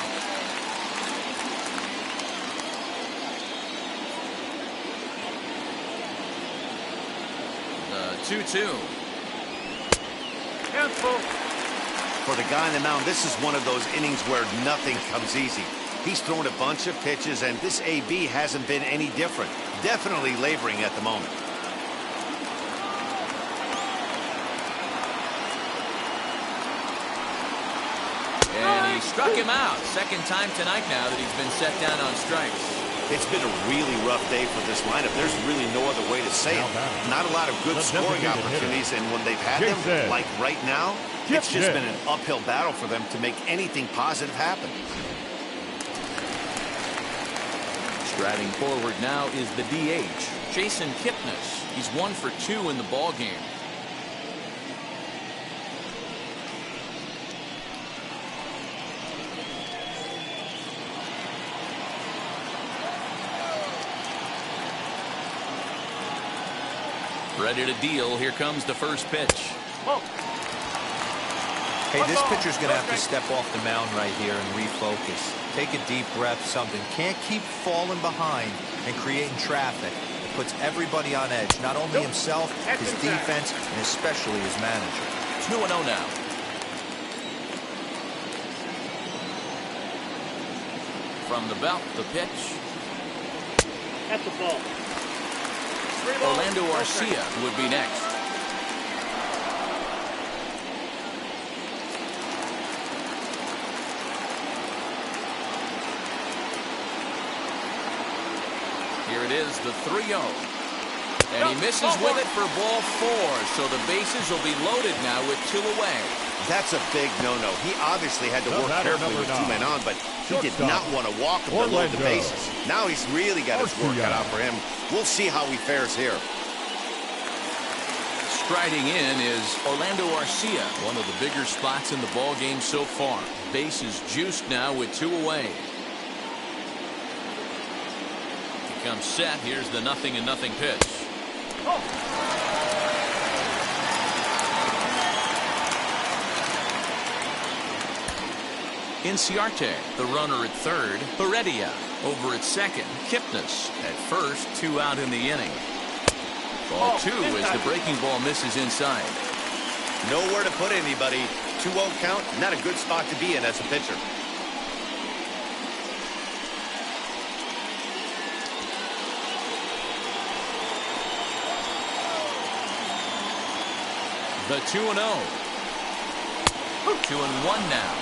The 2-2. Cancel. For the guy on the mound, this is one of those innings where nothing comes easy. He's thrown a bunch of pitches, and this AB hasn't been any different. Definitely laboring at the moment. And he struck him out. Second time tonight now that he's been set down on strikes. It's been a really rough day for this lineup. There's really no other way to say it. Not a lot of good scoring opportunities, and when they've had them, like right now, it's just been an uphill battle for them to make anything positive happen. Striding forward now is the DH, Jason Kipnis. He's 1 for 2 in the ball game. Ready to deal. Here comes the first pitch. Hey, this pitcher's going to have to step off the mound right here and refocus. Take a deep breath, something. Can't keep falling behind and creating traffic. It puts everybody on edge, not only himself, his defense, and especially his manager. 2-0 now. From the belt, the pitch. At the ball. Orlando Garcia would be next. Here it is, the 3-0. And he misses with it for ball 4. So the bases will be loaded now with 2 away. That's a big no-no. He obviously had to work carefully with 2 men on, but he did not want to walk him to load the bases. Now he's really got his work cut out for him. We'll see how he fares here. Striding in is Orlando Garcia, one of the bigger spots in the ball game so far. Bases juiced now with 2 away. He comes set. Here's the 0-0 pitch. Inciarte, the runner at third. Heredia over at second. Kipnis at first. 2 out in the inning. Ball 2 as the breaking ball misses inside. Nowhere to put anybody. 2-0 count. Not a good spot to be in as a pitcher. The 2-0. 2-1 now.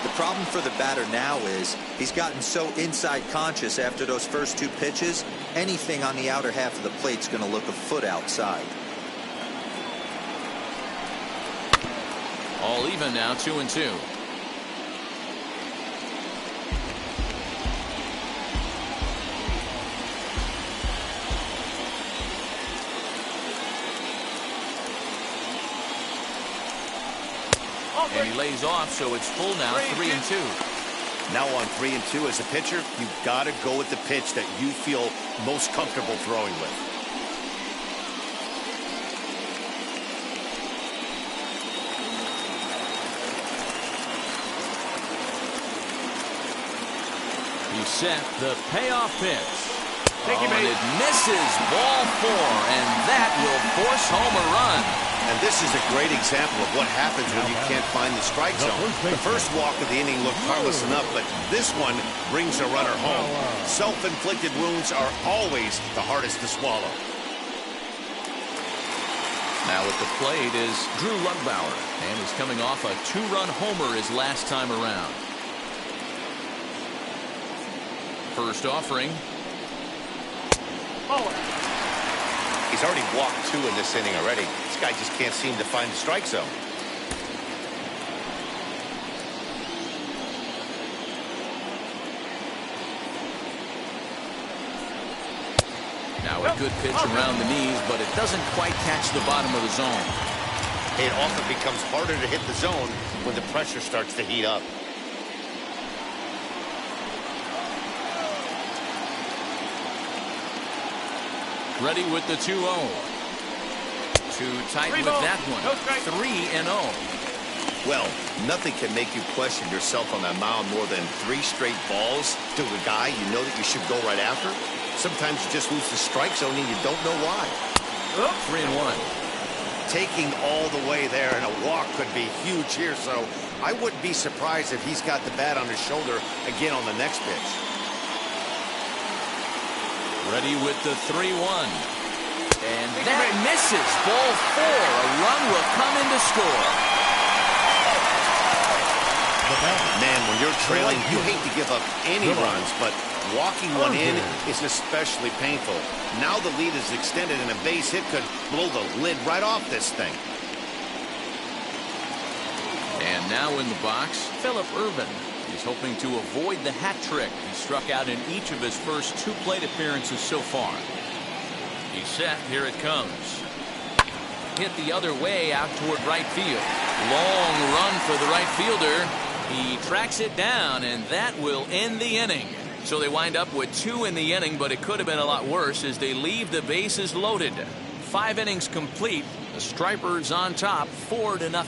The problem for the batter now is he's gotten so inside conscious after those first 2 pitches. Anything on the outer half of the plate's going to look a foot outside. All even now, 2-2. And he lays off, so it's full now, 3-2. Now on 3-2 as a pitcher, you've got to go with the pitch that you feel most comfortable throwing with. He's set the payoff pitch. And it misses ball 4, and that will force home a run. And this is a great example of what happens when you can't find the strike zone. The first walk of the inning looked harmless enough, but this one brings a runner home. Self-inflicted wounds are always the hardest to swallow. Now at the plate is Drew Lugbauer, and he's coming off a 2-run homer his last time around. First offering. He's already walked 2 in this inning already. This guy just can't seem to find the strike zone. Now a good pitch around the knees, but it doesn't quite catch the bottom of the zone. It often becomes harder to hit the zone when the pressure starts to heat up. Ready with the 2-0. Too tight with that one. 3-0. Well, nothing can make you question yourself on that mound more than 3 straight balls to a guy you know that you should go right after. Sometimes you just lose the strike zone and you don't know why. 3-1. Taking all the way there, and a walk could be huge here, so I wouldn't be surprised if he's got the bat on his shoulder again on the next pitch. Ready with the 3-1. And that misses. Ball 4. A run will come in to score. Man, when you're trailing, you hate to give up any runs, but walking one in is especially painful. Now the lead is extended, and a base hit could blow the lid right off this thing. And now in the box, Phillip Ervin. He's hoping to avoid the hat trick. He struck out in each of his first 2 plate appearances so far. He's set. Here it comes. Hit the other way out toward right field. Long run for the right fielder. He tracks it down, and that will end the inning. So they wind up with 2 in the inning, but it could have been a lot worse as they leave the bases loaded. 5 innings complete. The Stripers on top 4-0.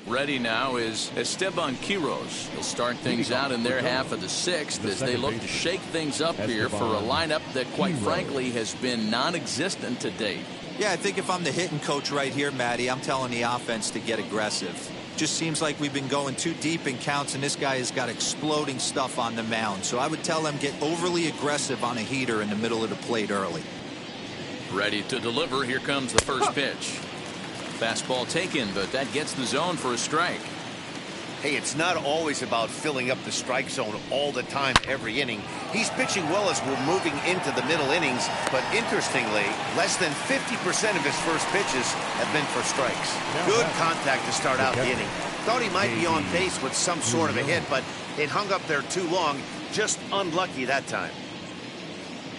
Ready now is Esteban Quiroz. He'll start things out in their half of the 6th as they look to shake things up here for a lineup that, quite frankly, has been non-existent to date. Yeah, I think if I'm the hitting coach right here, Matty, I'm telling the offense to get aggressive. Just seems like we've been going too deep in counts, and this guy has got exploding stuff on the mound. So I would tell them get overly aggressive on a heater in the middle of the plate early. Ready to deliver. Here comes the first pitch. Fastball taken, but that gets the zone for a strike. Hey, it's not always about filling up the strike zone all the time, every inning. He's pitching well as we're moving into the middle innings, but interestingly, less than 50% of his first pitches have been for strikes. Good contact to start out the inning. Thought he might be on base with some sort of a hit, but it hung up there too long. Just unlucky that time.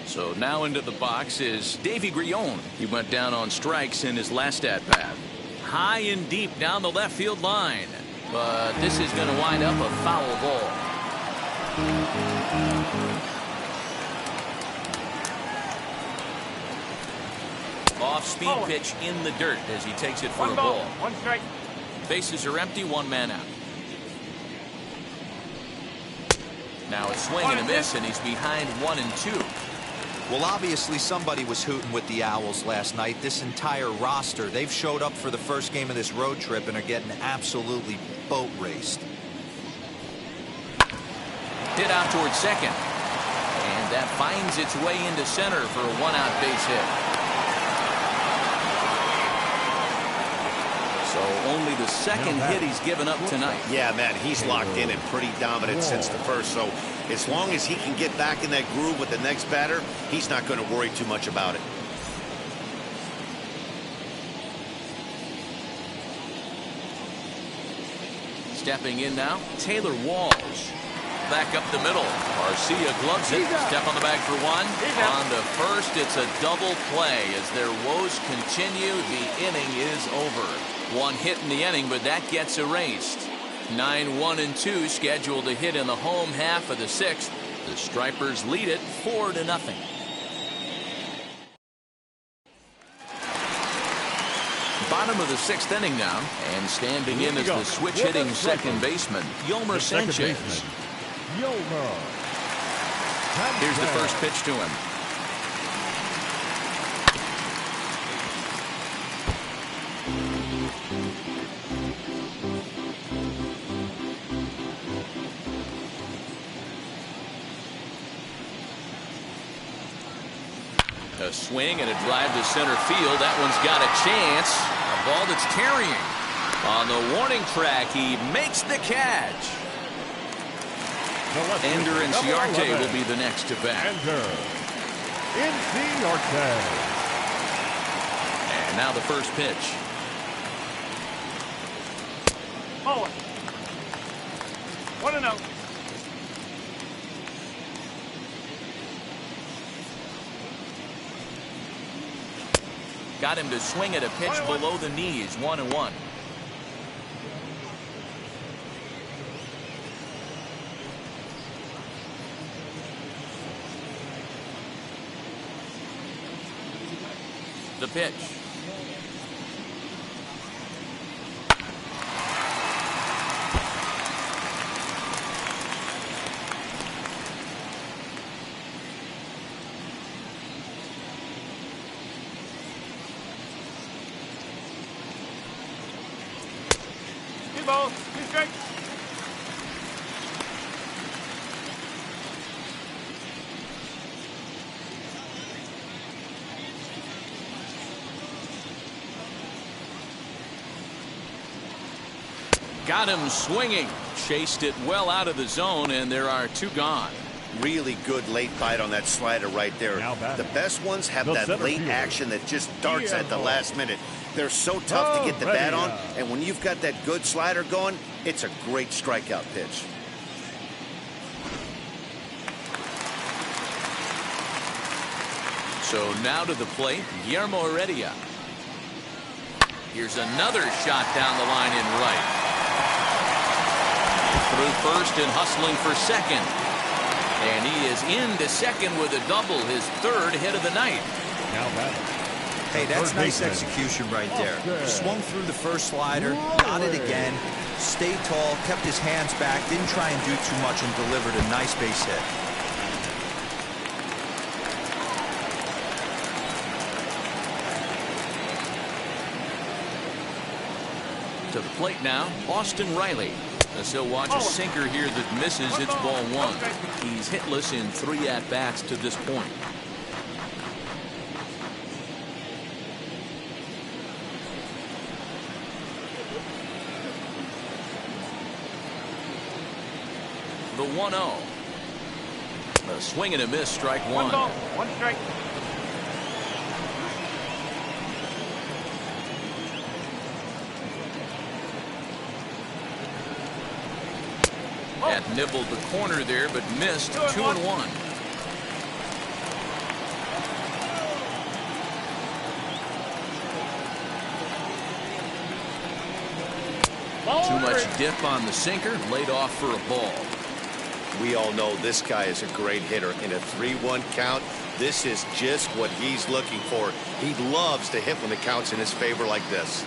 So now into the box is Davy Grillon. He went down on strikes in his last at-bat. High and deep down the left field line. But this is going to wind up a foul ball. Off-speed pitch in the dirt as he takes it for a ball. 1 strike. Bases are empty, 1 man out. Now a swing and a miss, and he's behind 1-2. Well, obviously somebody was hooting with the Owls last night. This entire roster, they've showed up for the first game of this road trip and are getting absolutely boat raced. Hit out towards second. And that finds its way into center for a 1-out base hit. So only the second hit he's given up tonight. Yeah, Matt, he's locked in and pretty dominant since the first. So as long as he can get back in that groove with the next batter, he's not going to worry too much about it. Stepping in now, Taylor Walls. Back up the middle. Garcia gloves it. Step on the bag for 1. On the first, it's a double play. As their woes continue, the inning is over. 1 hit in the inning, but that gets erased. 9-1-2 scheduled to hit in the home half of the 6th. The Stripers lead it 4-0. Bottom of the 6th inning now, and standing in as the switch-hitting second baseman, Gilbert Sanchez. Here's the first pitch to him. A swing and a drive to center field. That one's got a chance. A ball that's carrying. On the warning track, he makes the catch. Ender Inciarte will be the next to bat. And now the first pitch. Forward. 1-0. Got him to swing at a pitch below the knees. 1-1. The pitch. Ball, 2 strikes. Got him swinging. Chased it well out of the zone, and there are 2 gone. Really good late bite on that slider right there. The best ones have that late action that just darts at the last minute. They're so tough to get the bat on, and when you've got that good slider going, it's a great strikeout pitch. So now to the plate, Guillermo Heredia. Here's another shot down the line in right. Through first and hustling for second. And he is into second with a double, his third hit of the night. Now batting. Hey, that's nice execution right there. Swung through the first slider, got it again, stayed tall, kept his hands back, didn't try and do too much, and delivered a nice base hit. To the plate now, Austin Riley. As he'll watch a sinker here that misses. It's ball one. He's hitless in 3 at-bats to this point. The 1-0. A swing and a miss, strike one. 1 ball, 1 strike. That nibbled the corner there, but missed. 2-1. Too much dip on the sinker, laid off for a ball. We all know this guy is a great hitter. In a 3-1 count, this is just what he's looking for. He loves to hit when the count's in his favor like this.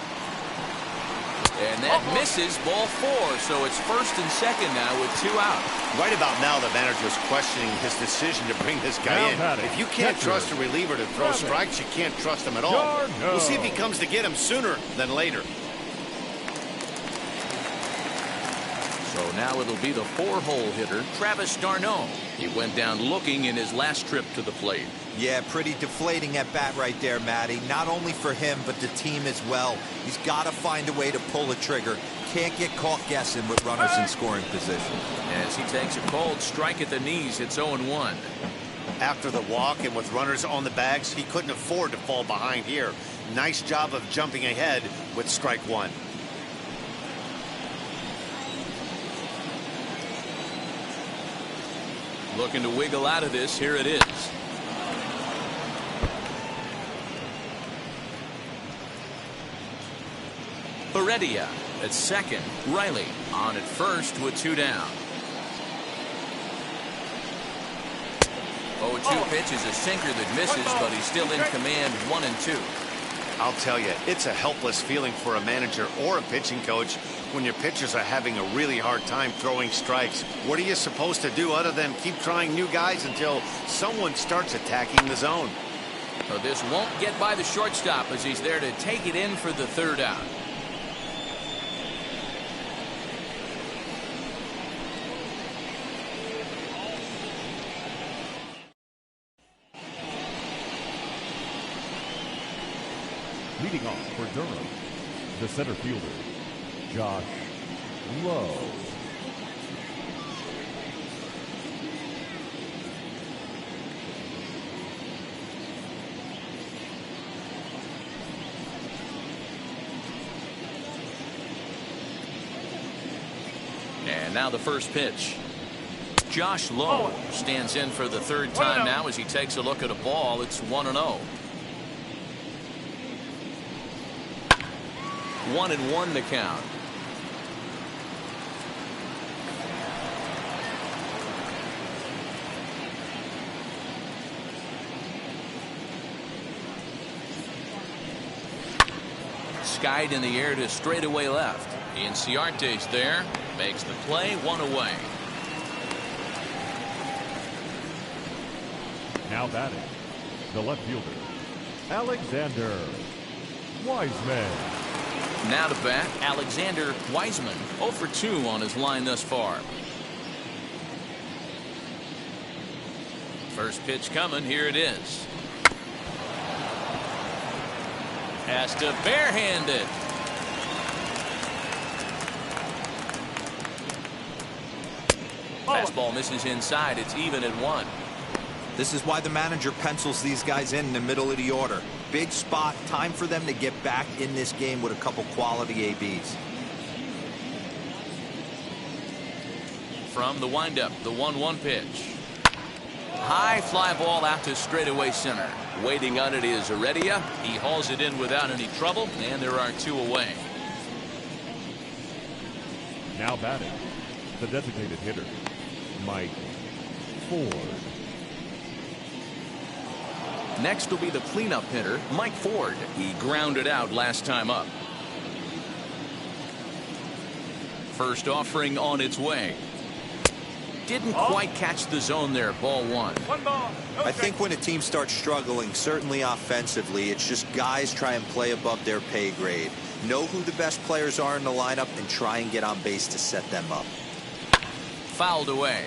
And that misses, ball 4, so it's first and second now with 2 out. Right about now, the manager's questioning his decision to bring this guy in. If you can't trust a reliever to throw strikes, you can't trust him at all. We'll see if he comes to get him sooner than later. So now it'll be the 4-hole hitter, Travis d'Arnaud. He went down looking in his last trip to the plate. Yeah, pretty deflating at bat right there, Matty. Not only for him, but the team as well. He's got to find a way to pull a trigger. Can't get caught guessing with runners in scoring position. As he takes a cold strike at the knees, it's 0-1. After the walk and with runners on the bags, he couldn't afford to fall behind here. Nice job of jumping ahead with strike one. Looking to wiggle out of this. Here it is. Heredia at second. Riley on at first with 2 down. 0-2 pitch is a sinker that misses, but he's still in command. 1-2. I'll tell you, it's a helpless feeling for a manager or a pitching coach when your pitchers are having a really hard time throwing strikes. What are you supposed to do other than keep trying new guys until someone starts attacking the zone? So this won't get by the shortstop as he's there to take it in for the 3rd out. Leading off for Durham, the center fielder, Josh Lowe. And now the first pitch. Josh Lowe stands in for the 3rd time now as he takes a look at a ball. It's 1-0. 1-1 to count. Skied in the air to straightaway left. Inciarte's there. Makes the play. 1 away. Now batting, the left fielder, Alexander Wiseman. Now to bat, Alexander Wiseman. 0 for 2 on his line thus far. First pitch coming. Here it is. Has to barehand it. Fastball misses inside. It's even at 1. This is why the manager pencils these guys in the middle of the order. Big spot. Time for them to get back in this game with a couple quality ABs. From the windup, the 1-1 pitch. High fly ball out to straightaway center. Waiting on it is Heredia. He hauls it in without any trouble, and there are 2 away. Now batting, the designated hitter, Mike Ford. Next will be the cleanup hitter, Mike Ford. He grounded out last time up. First offering on its way. Didn't quite catch the zone there. Ball one. One ball. No I think when a team starts struggling, certainly offensively, it's just guys try and play above their pay grade. Know who the best players are in the lineup and try and get on base to set them up. Fouled away.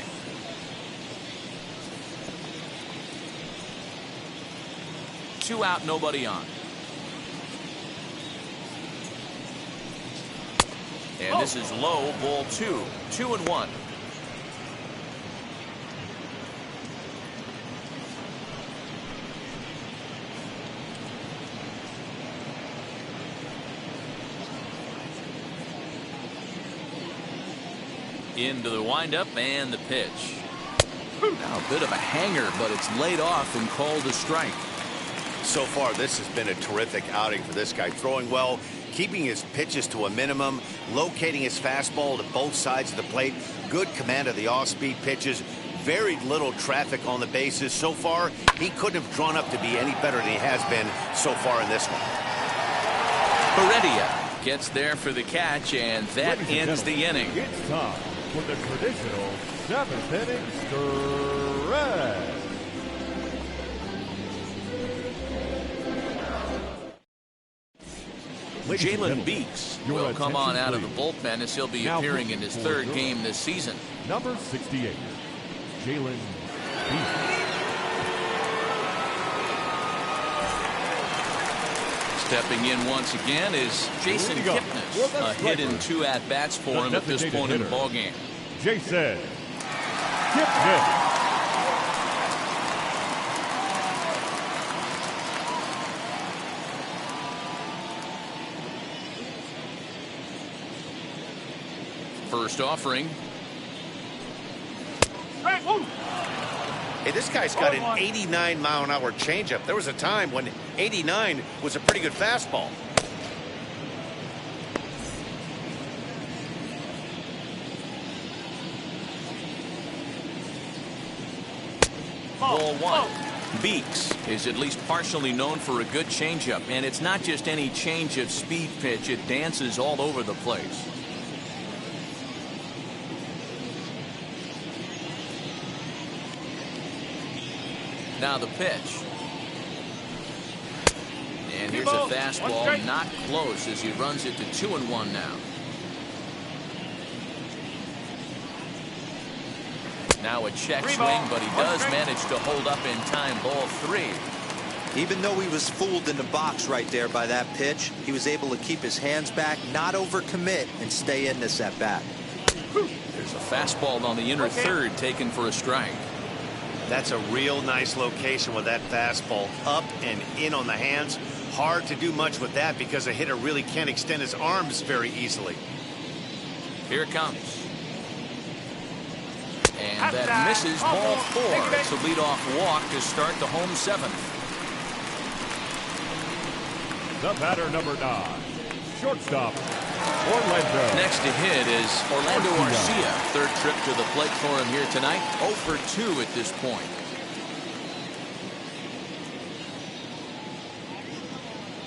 Two out, nobody on. And this is low, ball two. 2-1. Into the windup and the pitch. Now a bit of a hanger, but it's laid off and called a strike. So far, this has been a terrific outing for this guy. Throwing well, keeping his pitches to a minimum, locating his fastball to both sides of the plate, good command of the off-speed pitches, very little traffic on the bases. So far, he couldn't have drawn up to be any better than he has been so far in this one. Heredia gets there for the catch, and that ends the inning. It's time for the traditional 7th inning stretch. Jalen Beeks will come on out of the bullpen as he'll be appearing in his third game this season. Number 68, Jalen Beeks. Stepping in once again is Jason Kipnis. A hit and 2 at-bats for him at this point in the ballgame. Jason Kipnis. First offering. Hey, this guy's got an 89-mile-an-hour changeup. There was a time when 89 was a pretty good fastball. Ball one. Beeks is at least partially known for a good changeup, and it's not just any change of speed pitch. It dances all over the place. Now the pitch. And here's a fastball, not close as he runs it to 2-1 now. Now a check swing, but he does manage to hold up in time. Ball three. Even though he was fooled in the box right there by that pitch, he was able to keep his hands back, not overcommit, and stay in this at bat. There's a fastball on the inner third taken for a strike. That's a real nice location with that fastball up and in on the hands. Hard to do much with that because a hitter really can't extend his arms very easily. Here it comes. And that misses. Ball four. It's a leadoff walk to start the home seventh. The batter, number 9, shortstop, Orlando. Next to hit is Orlando Garcia. Third trip to the plate for him here tonight. 0 for 2 at this point.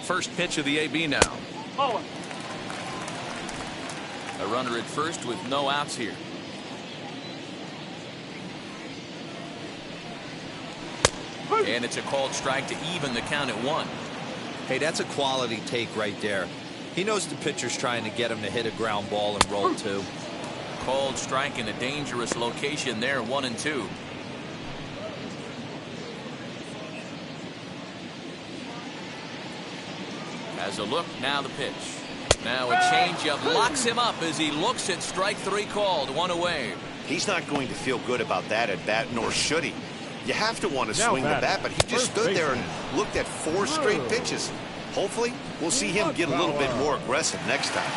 First pitch of the AB now. A runner at first with no outs here. And it's a called strike to even the count at 1. Hey, that's a quality take right there. He knows the pitcher's trying to get him to hit a ground ball and roll 2. Called strike in a dangerous location there, 1-2. As a look, now the pitch. Now a changeup locks him up as he looks at strike 3 called, 1 away. He's not going to feel good about that at bat, nor should he. You have to want to swing the bat, but he just stood there and looked at 4 straight pitches. Hopefully, we'll see him get a little bit more aggressive next time.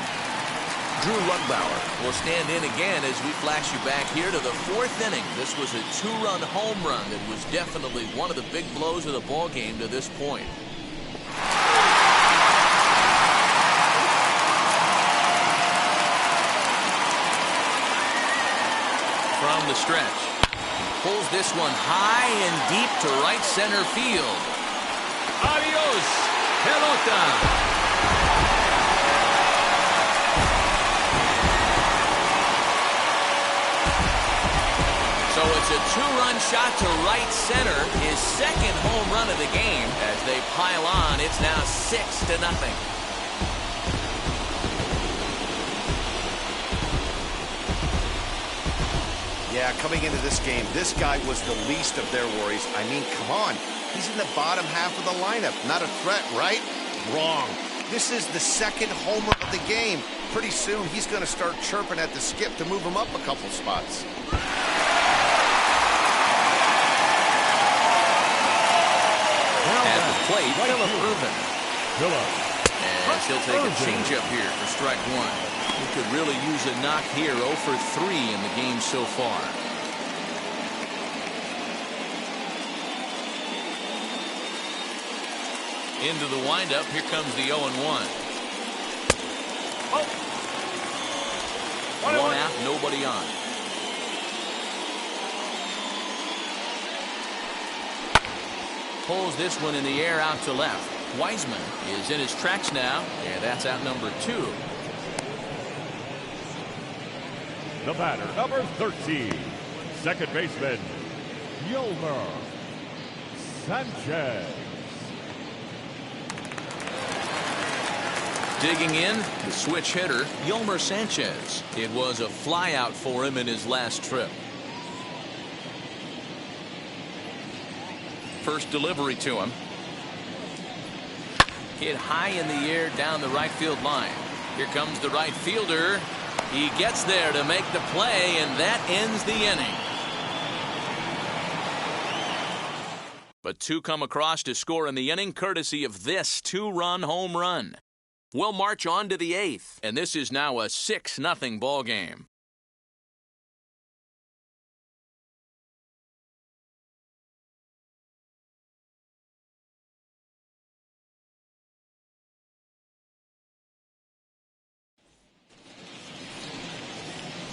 Drew Lugbauer will stand in again as we flash you back here to the 4th inning. This was a 2-run home run that was definitely one of the big blows of the ball game to this point. From the stretch, Pulls this one high and deep to right center field. Adios, pelota. So it's a two-run shot to right center, his second home run of the game. As they pile on, it's now 6-0. Yeah, coming into this game, this guy was the least of their worries. I mean, come on. He's in the bottom half of the lineup. Not a threat, right? Wrong. This is the second homer of the game. Pretty soon, he's going to start chirping at the skip to move him up a couple spots. At the plate, Phillip Ervin. And he'll take a changeup here for strike one. He could really use a knock here. 0 for 3 in the game so far. Into the windup. Here comes the 0-1. One out, nobody on. Pulls this one in the air out to left. Wiseman is in his tracks now, and that's out number 2. The batter, number 13, second baseman, Gilbert Sanchez. Digging in, the switch hitter, Gilbert Sanchez. It was a flyout for him in his last trip. First delivery to him. Hit high in the air down the right field line. Here comes the right fielder. He gets there to make the play, and that ends the inning. But 2 come across to score in the inning, courtesy of this 2-run home run. We'll march on to the 8th, and this is now a 6-0 ball game.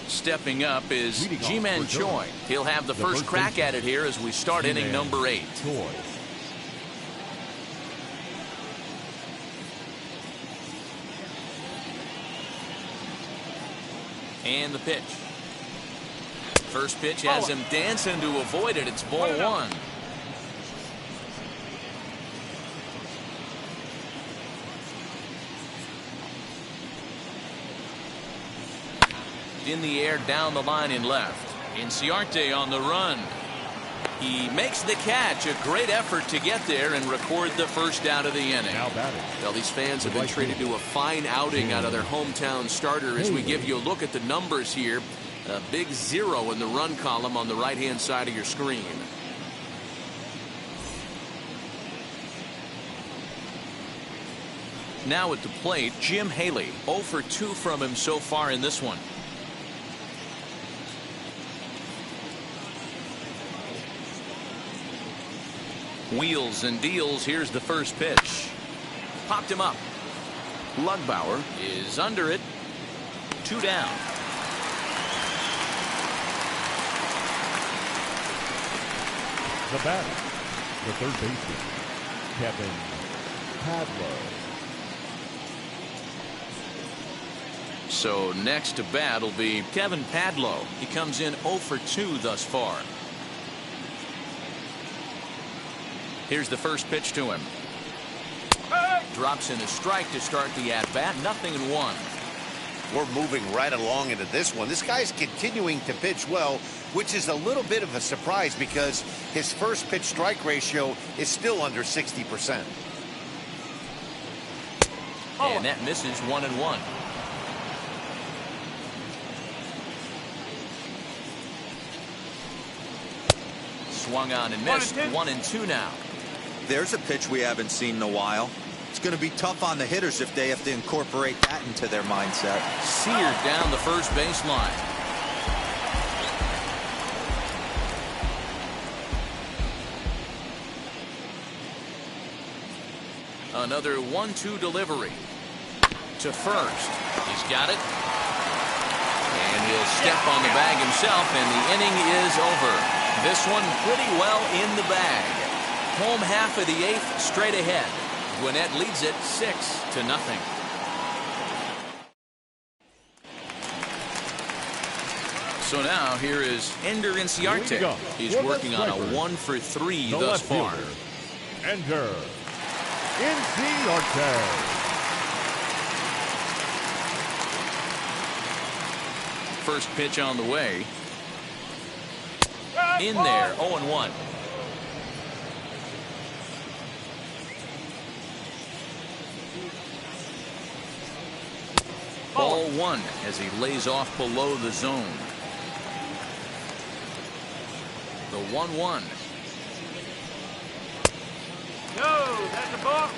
Stepping up is Ji-Man Choi. He'll have the first crack at it here as we start inning number 8. And the pitch. First pitch has him dancing to avoid it. It's ball 1. In the air down the line in left. Inciarte on the run. He makes the catch. A great effort to get there and record the first out of the inning. Well, these fans have been treated to a fine outing out of their hometown starter as we give you a look at the numbers here. A big 0 in the run column on the right-hand side of your screen. Now at the plate, Jim Haley. 0 for 2 from him so far in this one. Wheels and deals. Here's the first pitch. Popped him up. Lugbauer is under it. 2 down. The batter, the third baseman, Kevin Padlo. So next to bat will be Kevin Padlo. He comes in 0 for 2 thus far. Here's the first pitch to him. Drops in a strike to start the at-bat. 0-1. We're moving right along into this one. This guy's continuing to pitch well, which is a little bit of a surprise because his first pitch strike ratio is still under 60%. And that misses. 1-1. Swung on and missed. 1-2 now. There's a pitch we haven't seen in a while. It's going to be tough on the hitters if they have to incorporate that into their mindset. Seared down the first baseline. Another 1-2 delivery to first. He's got it. And he'll step on the bag himself, and the inning is over. This one pretty well in the bag. Home half of the 8th straight ahead. Gwinnett leads it 6-0. So now here is Ender Inciarte. He's working on a 1-for-3 thus far. Ender Inciarte. First pitch on the way. In there, 0-1. Ball 1 as he lays off below the zone. The 1-1. No, that's a ball.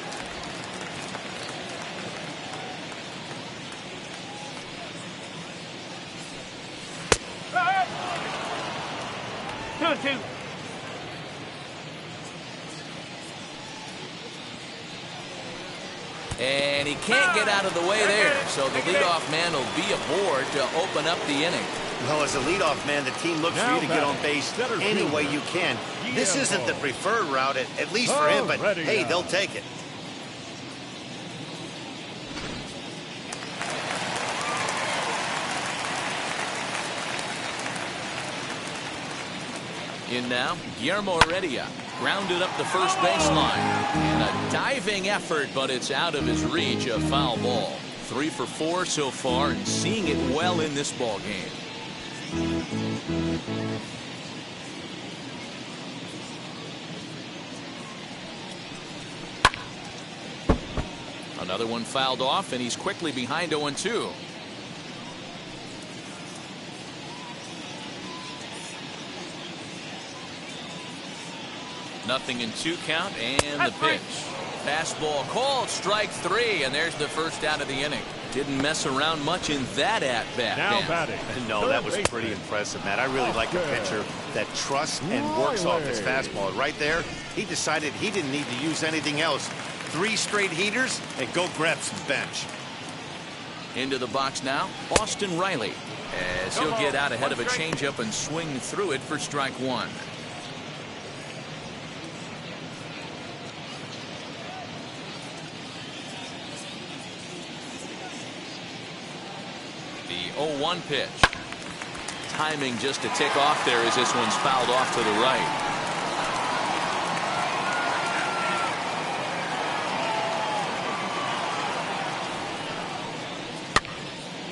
Two and two. And he can't get out of the way there, so the leadoff man will be aboard to open up the inning. Well, as a leadoff man, the team looks for you to get on base any way you can. This isn't the preferred route, at least for him, but hey, they'll take it. In now, Guillermo Heredia grounded up the first baseline. And a diving effort, but it's out of his reach, a foul ball. 3 for 4 so far, and seeing it well in this ball game. Another one fouled off, and he's quickly behind 0-2. Nothing in 2 count, and the pitch. Fastball called, strike 3, and there's the first out of the inning. Didn't mess around much in that at-bat. Now batting. No, that was pretty impressive, Matt. I really like a pitcher that trusts and works off his fastball. Right there, he decided he didn't need to use anything else. 3 straight heaters, and go grab some bench. Into the box now, Austin Riley, as he'll get out ahead of a changeup and swing through it for strike 1. The 0-1 pitch. Timing just to tick off there as this one's fouled off to the right.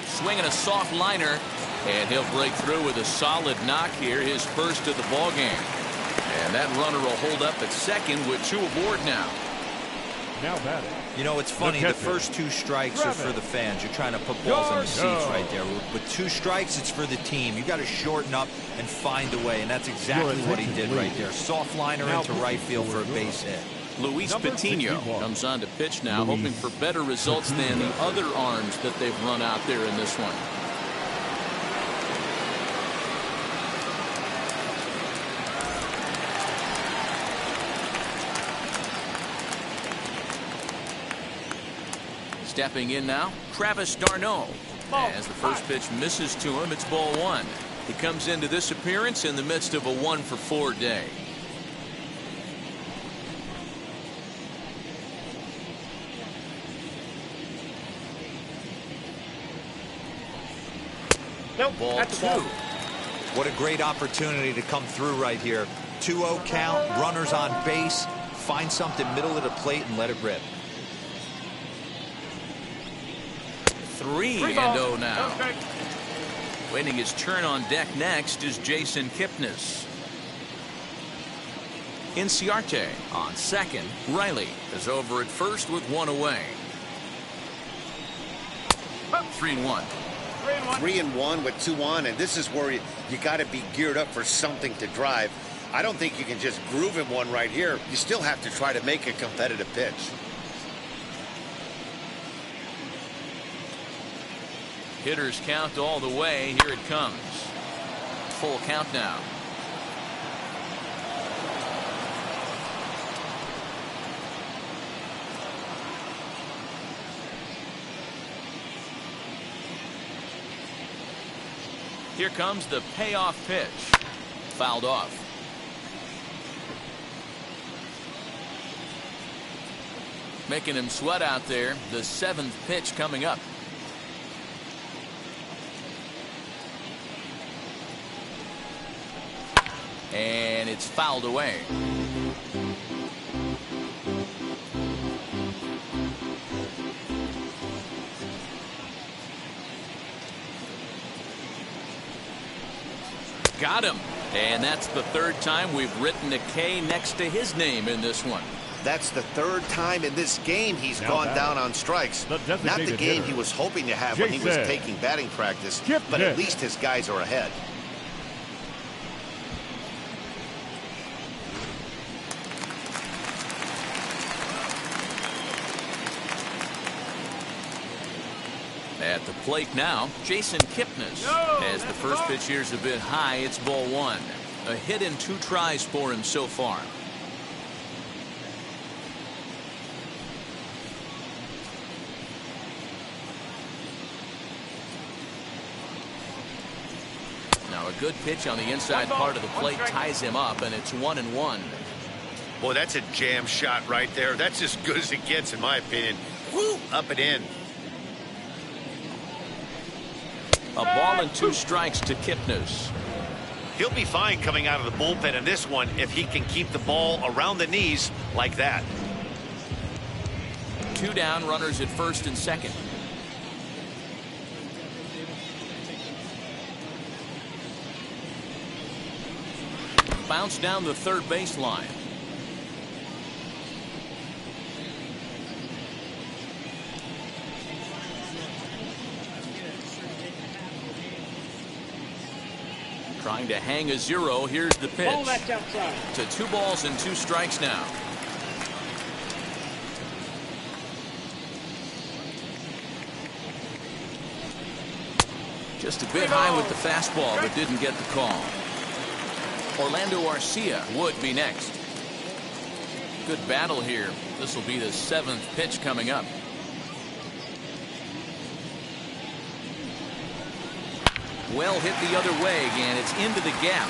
Swinging a soft liner, and he'll break through with a solid knock here, his first of the ball game. And that runner will hold up at second with 2 aboard now. Now batting. You know, it's funny, the first 2 strikes are for the fans. You're trying to put balls in the seats right there. With 2 strikes, it's for the team. You got to shorten up and find a way, and that's exactly what he did right there. Soft liner into right field for a base hit. Luis Patino comes on to pitch now, hoping for better results than the other arms that they've run out there in this one. Stepping in now, Travis d'Arnaud. As the first pitch misses to him, it's ball 1. He comes into this appearance in the midst of a 1-for-4 day. Nope, Ball that's 2. a ball. What a great opportunity to come through right here. 2-0 count, runners on base, find something middle of the plate and let it rip. 3-0 now. Waiting his turn on deck next is Jason Kipnis. Inciarte on second. Riley is over at first with 1 away. 3-1. 3-1 with 2 on, and this is where you got to be geared up for something to drive. I don't think you can just groove him one right here. You still have to try to make a competitive pitch. Hitters count all the way. Here it comes. Full count now. Here comes the payoff pitch. Fouled off. Making him sweat out there. The 7th pitch coming up. And it's fouled away. Got him. And that's the 3rd time we've written a K next to his name in this one. That's the 3rd time in this game he's gone down on strikes. Not the game he was hoping to have when he was taking batting practice, but at least his guys are ahead. At the plate now, Jason Kipnis. As the first pitch here's a bit high, it's ball 1. A hit in 2 tries for him so far. Now a good pitch on the inside part of the plate ties him up, and it's 1-1. Boy, that's a jam shot right there. That's as good as it gets, in my opinion. Woo! Up and in. A ball and 2 strikes to Kipnis. He'll be fine coming out of the bullpen in this one if he can keep the ball around the knees like that. 2 down, runners at first and second. Bounce down the 3rd baseline. Trying to hang a 0. Here's the pitch. To 2 balls and 2 strikes now. Just a bit high with the fastball, but didn't get the call. Orlando Garcia would be next. Good battle here. This will be the 7th pitch coming up. Well hit the other way, and it's into the gap.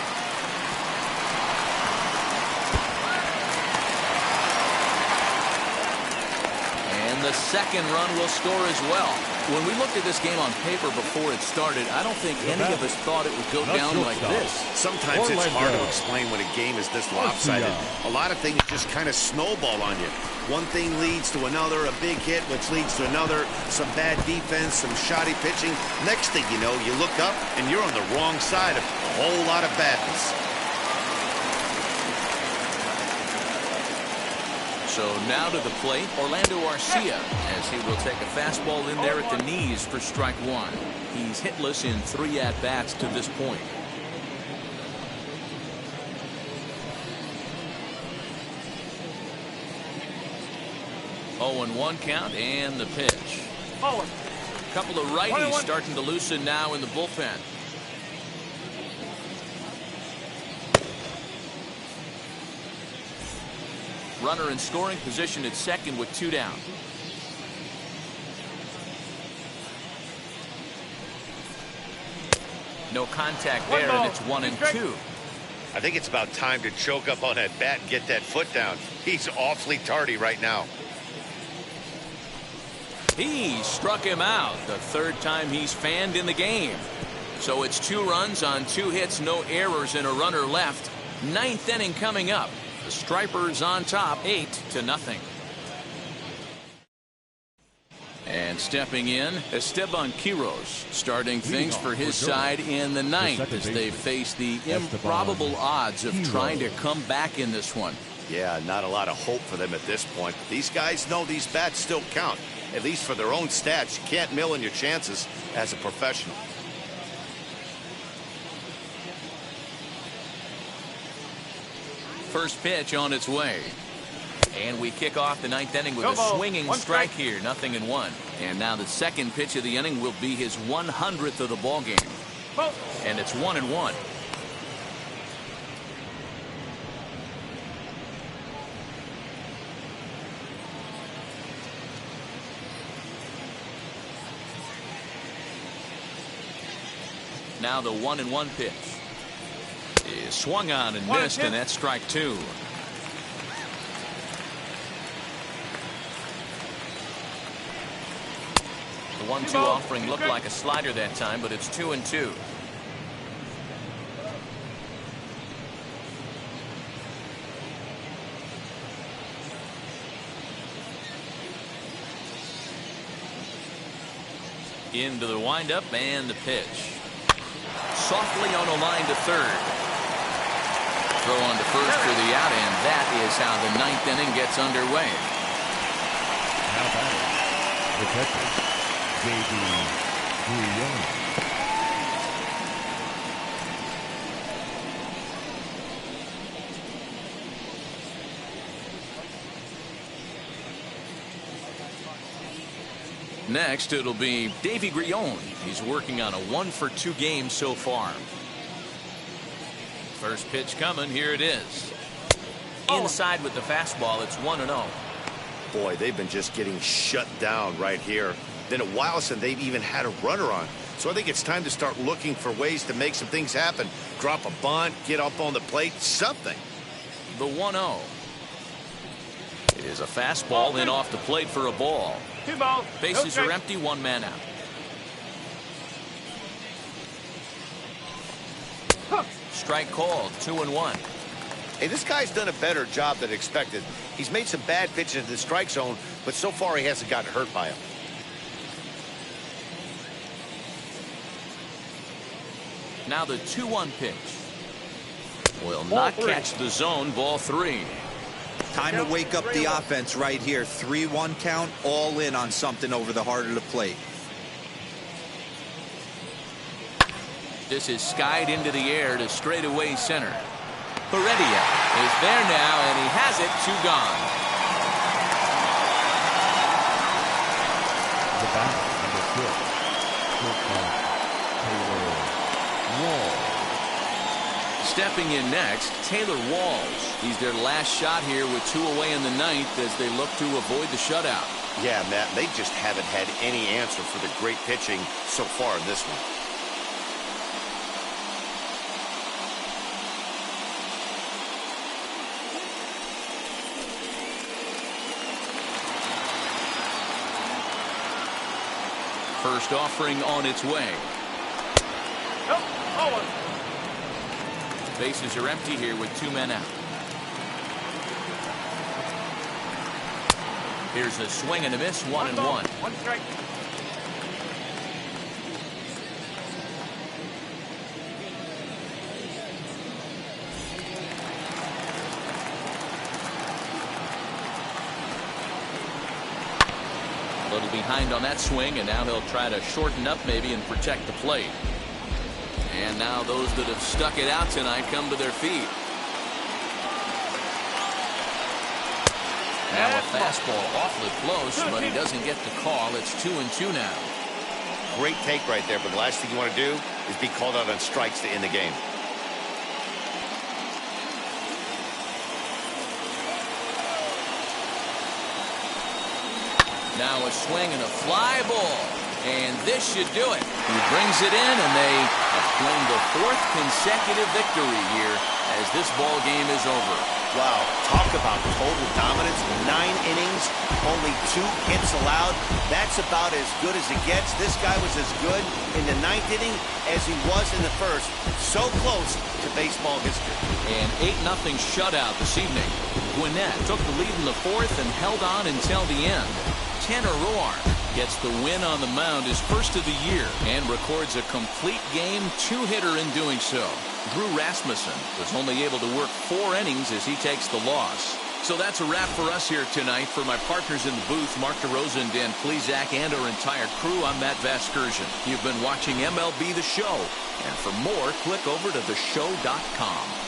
And the 2nd run will score as well. When we looked at this game on paper before it started, I don't think any of us thought it would go down like this. Sometimes it's hard to explain when a game is this lopsided. A lot of things just kind of snowball on you. One thing leads to another, a big hit, which leads to another, some bad defense, some shoddy pitching. Next thing you know, you look up and you're on the wrong side of a whole lot of badness. So now to the plate, Orlando Garcia, as he will take a fastball in there at the knees for strike 1. He's hitless in 3 at-bats to this point. Oh, 0-1 count, and the pitch. A couple of righties starting to loosen now in the bullpen. Runner in scoring position at second with 2 down. No contact there, and it's 1-2. I think it's about time to choke up on that bat and get that foot down. He's awfully tardy right now. He struck him out, the 3rd time he's fanned in the game. So it's 2 runs on 2 hits, no errors, and a runner left. 9th inning coming up. The Stripers on top, 8-0. And stepping in, Esteban Quiroz, starting things for his side in the 9th as they face the improbable odds of trying to come back in this one. Yeah, not a lot of hope for them at this point. These guys know these bats still count, at least for their own stats. You can't mill in your chances as a professional. First pitch on its way. And we kick off the 9th inning with a swinging strike here, 0-1. And now the 2nd pitch of the inning will be his 100th of the ball game. And it's 1-1. Now the 1-1 pitch is swung on and missed, and that's strike 2. The 1-2 offering looked like a slider that time, but it's 2-2. Into the windup and the pitch. Softly on a line to third. Throw on to first for the out, and that is how the 9th inning gets underway. Now batting, the catcher, Gilbert. Next, it'll be Davy Grillon. He's working on a 1-for-2 game so far. First pitch coming. Here it is. Inside with the fastball. It's 1-0. Boy, they've been just getting shut down right here. Been a while since they've even had a runner on. So I think it's time to start looking for ways to make some things happen. Drop a bunt, get up on the plate, something. The 1-0 is a fastball in off the plate for a ball. 2 balls. Bases are empty, 1 man out. Strike called, 2-1. Hey, this guy's done a better job than expected. He's made some bad pitches in the strike zone, but so far he hasn't gotten hurt by them. Now the 2-1 pitch. Will not catch the zone, ball 3. Time to wake up the offense right here. 3-1 count, all in on something over the heart of the plate. This is skied into the air to straightaway center. Heredia is there now, and he has it. 2 gone. The batter, number 6, Taylor Wall. Stepping in next, Taylor Walls. He's their last shot here with 2 away in the 9th as they look to avoid the shutout. Yeah, Matt, they just haven't had any answer for the great pitching so far in this one. First offering on its way. Bases are empty here with 2 men out. Here's a swing and a miss, 1-1. 1 strike. A little behind on that swing, and now he'll try to shorten up maybe and protect the plate. And now those that have stuck it out tonight come to their feet. Now a fastball awfully close, but he doesn't get the call. It's 2-2 now. Great take right there, but the last thing you want to do is be called out on strikes to end the game. Now a swing and a fly ball. And this should do it. He brings it in, and they have claimed the 4th consecutive victory here as this ball game is over. Wow, talk about total dominance. 9 innings, only 2 hits allowed. That's about as good as it gets. This guy was as good in the 9th inning as he was in the 1st. So close to baseball history. An 8-0 shutout this evening. Gwinnett took the lead in the 4th and held on until the end. Tanner Roar gets the win on the mound, his first of the year, and records a complete game 2-hitter in doing so. Drew Rasmussen was only able to work 4 innings as he takes the loss. So that's a wrap for us here tonight. For my partners in the booth, Mark DeRosa and Dan Plesac, and our entire crew, I'm Matt Vasgersian. You've been watching MLB The Show. And for more, click over to theshow.com.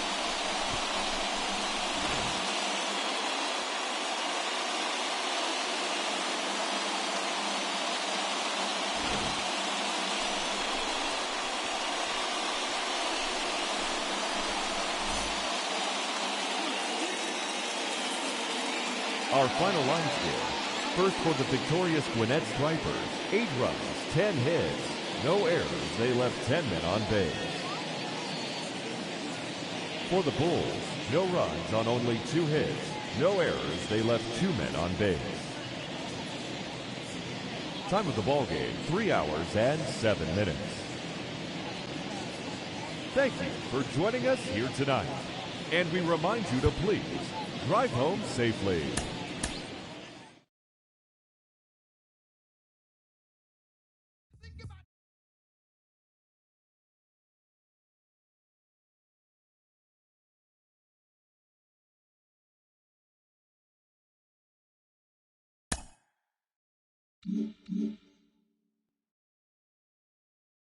Our final line score. First for the victorious Gwinnett Stripers, 8 runs, 10 hits, no errors. They left 10 men on base. For the Bulls, no runs on only 2 hits, no errors. They left 2 men on base. Time of the ball game, 3 hours and 7 minutes. Thank you for joining us here tonight. And we remind you to please drive home safely.